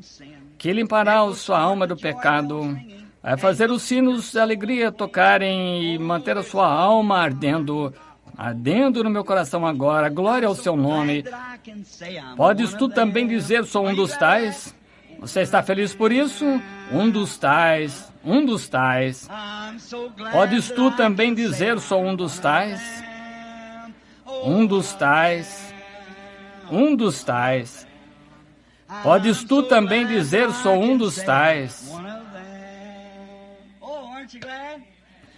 que limpará a sua alma do pecado, vai fazer os sinos de alegria tocarem e manter a sua alma ardendo no meu coração agora. Glória ao seu nome. Podes tu também dizer, sou um dos tais? Você está feliz por isso? Um dos tais, um dos tais. Podes tu também dizer, sou um dos tais? Um dos tais, um dos tais. Podes tu também dizer, sou um dos tais?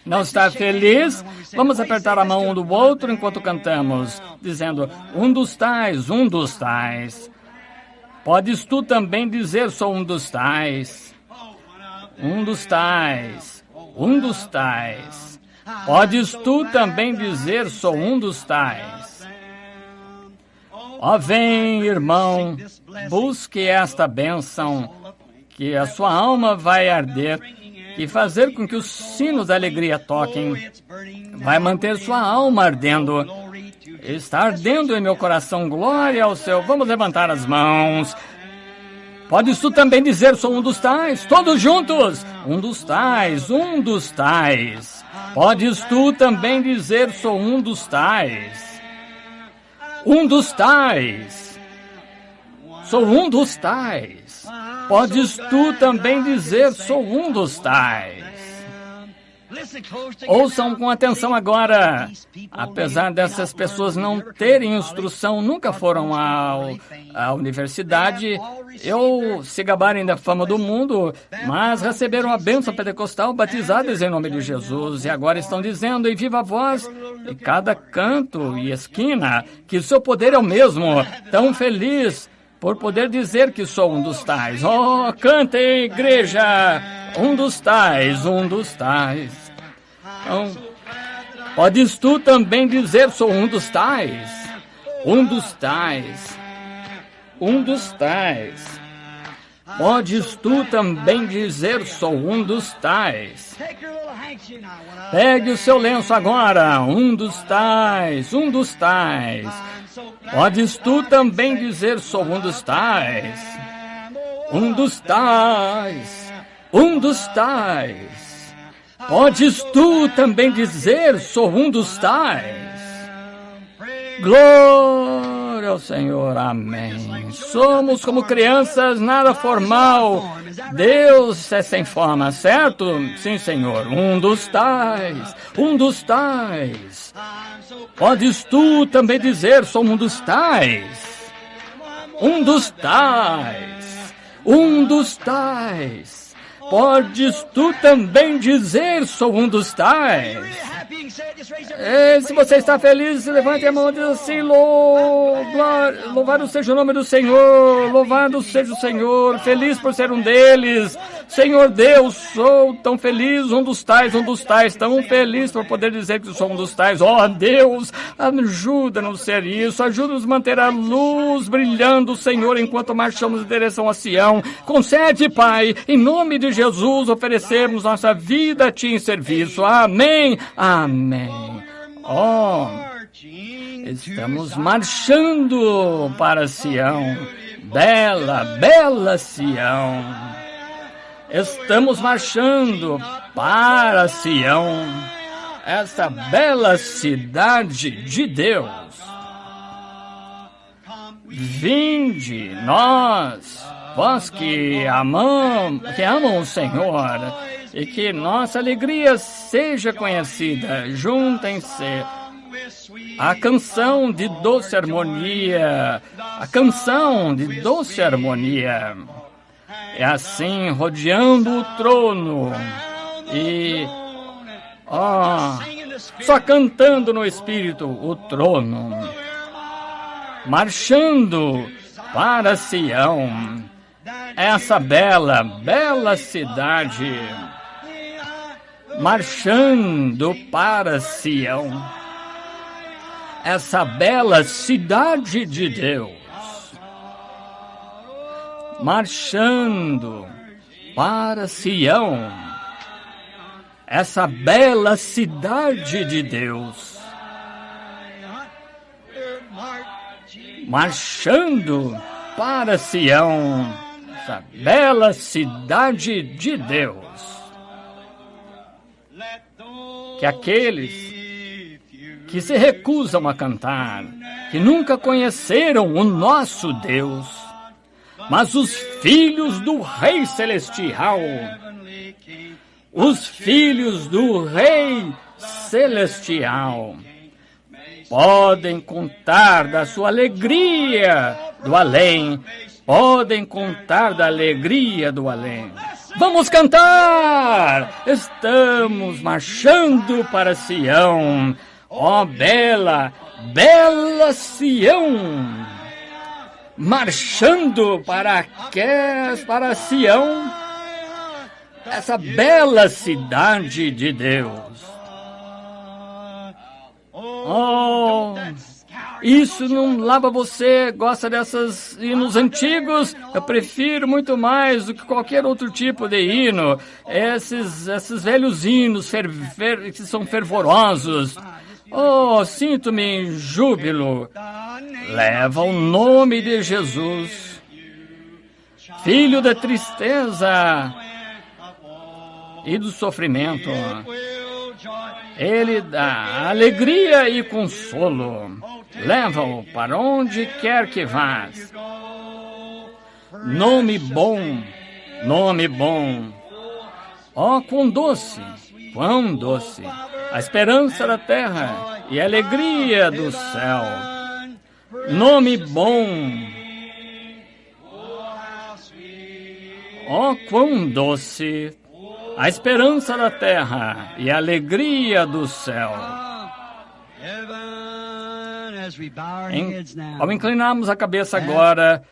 Não está feliz? Vamos apertar a mão um do outro enquanto cantamos, dizendo, um dos tais, um dos tais. Podes tu também dizer, sou um dos tais. Um dos tais, um dos tais. Podes tu também dizer, sou um dos tais. Ó, vem, irmão, busque esta bênção, que a sua alma vai arder e fazer com que os sinos da alegria toquem. Vai manter sua alma ardendo. Está ardendo em meu coração, glória ao seu. Vamos levantar as mãos. Podes tu também dizer, sou um dos tais? Todos juntos. Um dos tais, um dos tais. Podes tu também dizer, sou um dos tais? Um dos tais. Sou um dos tais. Podes tu também dizer, sou um dos tais? Ouçam com atenção agora. Apesar dessas pessoas não terem instrução, nunca foram à universidade, ou se gabarem da fama do mundo, mas receberam a bênção pentecostal, batizadas em nome de Jesus, e agora estão dizendo em viva voz, em cada canto e esquina, que seu poder é o mesmo, tão feliz por poder dizer que sou um dos tais. Oh, cantem, igreja! Um dos tais, um dos tais. Então, podes tu também dizer, sou um dos tais? Um dos tais. Um dos tais. Podes tu também dizer, sou um dos tais? Pegue o seu lenço agora. Um dos tais, um dos tais. Podes tu também dizer, sou um dos tais? Um dos tais. Um dos tais. Podes tu também dizer, sou um dos tais? Glória ao Senhor, amém. Somos como crianças, nada formal. Deus é sem forma, certo? Sim, Senhor. Um dos tais, um dos tais. Podes tu também dizer, sou um dos tais? Um dos tais, um dos tais. Podes tu também dizer, sou um dos tais? Se você está feliz, levante a mão e diz assim, louvado seja o nome do Senhor, louvado seja o Senhor, feliz por ser um deles. Senhor Deus, sou tão feliz, um dos tais, tão feliz por poder dizer que sou um dos tais. Ó Deus, ajuda-nos a ser isso, ajuda-nos a manter a luz brilhando, Senhor, enquanto marchamos em direção a Sião. Concede, Pai, em nome de Jesus, oferecemos nossa vida a Ti em serviço. Amém, amém. Oh, estamos marchando para Sião, bela, bela Sião. Estamos marchando para Sião, essa bela cidade de Deus. Vinde, vós que amam o Senhor, e que nossa alegria seja conhecida. Juntem-se a canção de doce harmonia, a canção de doce harmonia. E assim, rodeando o trono, e só cantando no Espírito o trono, marchando para Sião, essa bela, bela cidade, marchando para Sião, essa bela cidade de Deus, marchando para Sião, essa bela cidade de Deus, marchando para Sião, essa bela cidade de Deus. Que aqueles que se recusam a cantar, que nunca conheceram o nosso Deus, mas os filhos do Rei Celestial, os filhos do Rei Celestial, podem contar da sua alegria do além, podem contar da alegria do além. Vamos cantar! Estamos marchando para Sião, ó bela, bela Sião, marchando para Sião, essa bela cidade de Deus. Oh, isso não lava você, gosta dessas hinos antigos? Eu prefiro muito mais do que qualquer outro tipo de hino. Esses velhos hinos que são fervorosos. Oh, sinto-me em júbilo. Leva o nome de Jesus, filho da tristeza e do sofrimento. Ele dá alegria e consolo. Leva-o para onde quer que vás. Nome bom, nome bom. Oh, quão doce, a esperança da terra e a alegria do céu. Nome bom. Oh, quão doce, a esperança da terra e a alegria do céu. Ao inclinarmos a cabeça agora,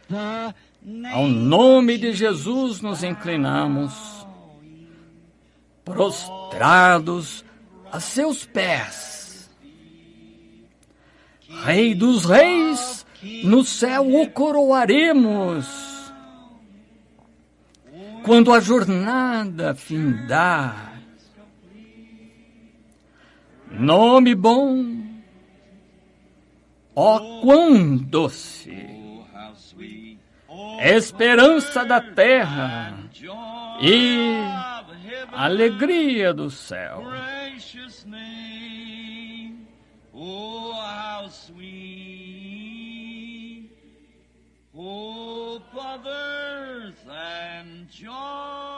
ao nome de Jesus nos inclinamos, prostrados a seus pés. Rei dos reis, no céu o coroaremos. Quando a jornada findar, nome bom, ó quão doce, esperança da terra e alegria do céu. Hope, others, and joy.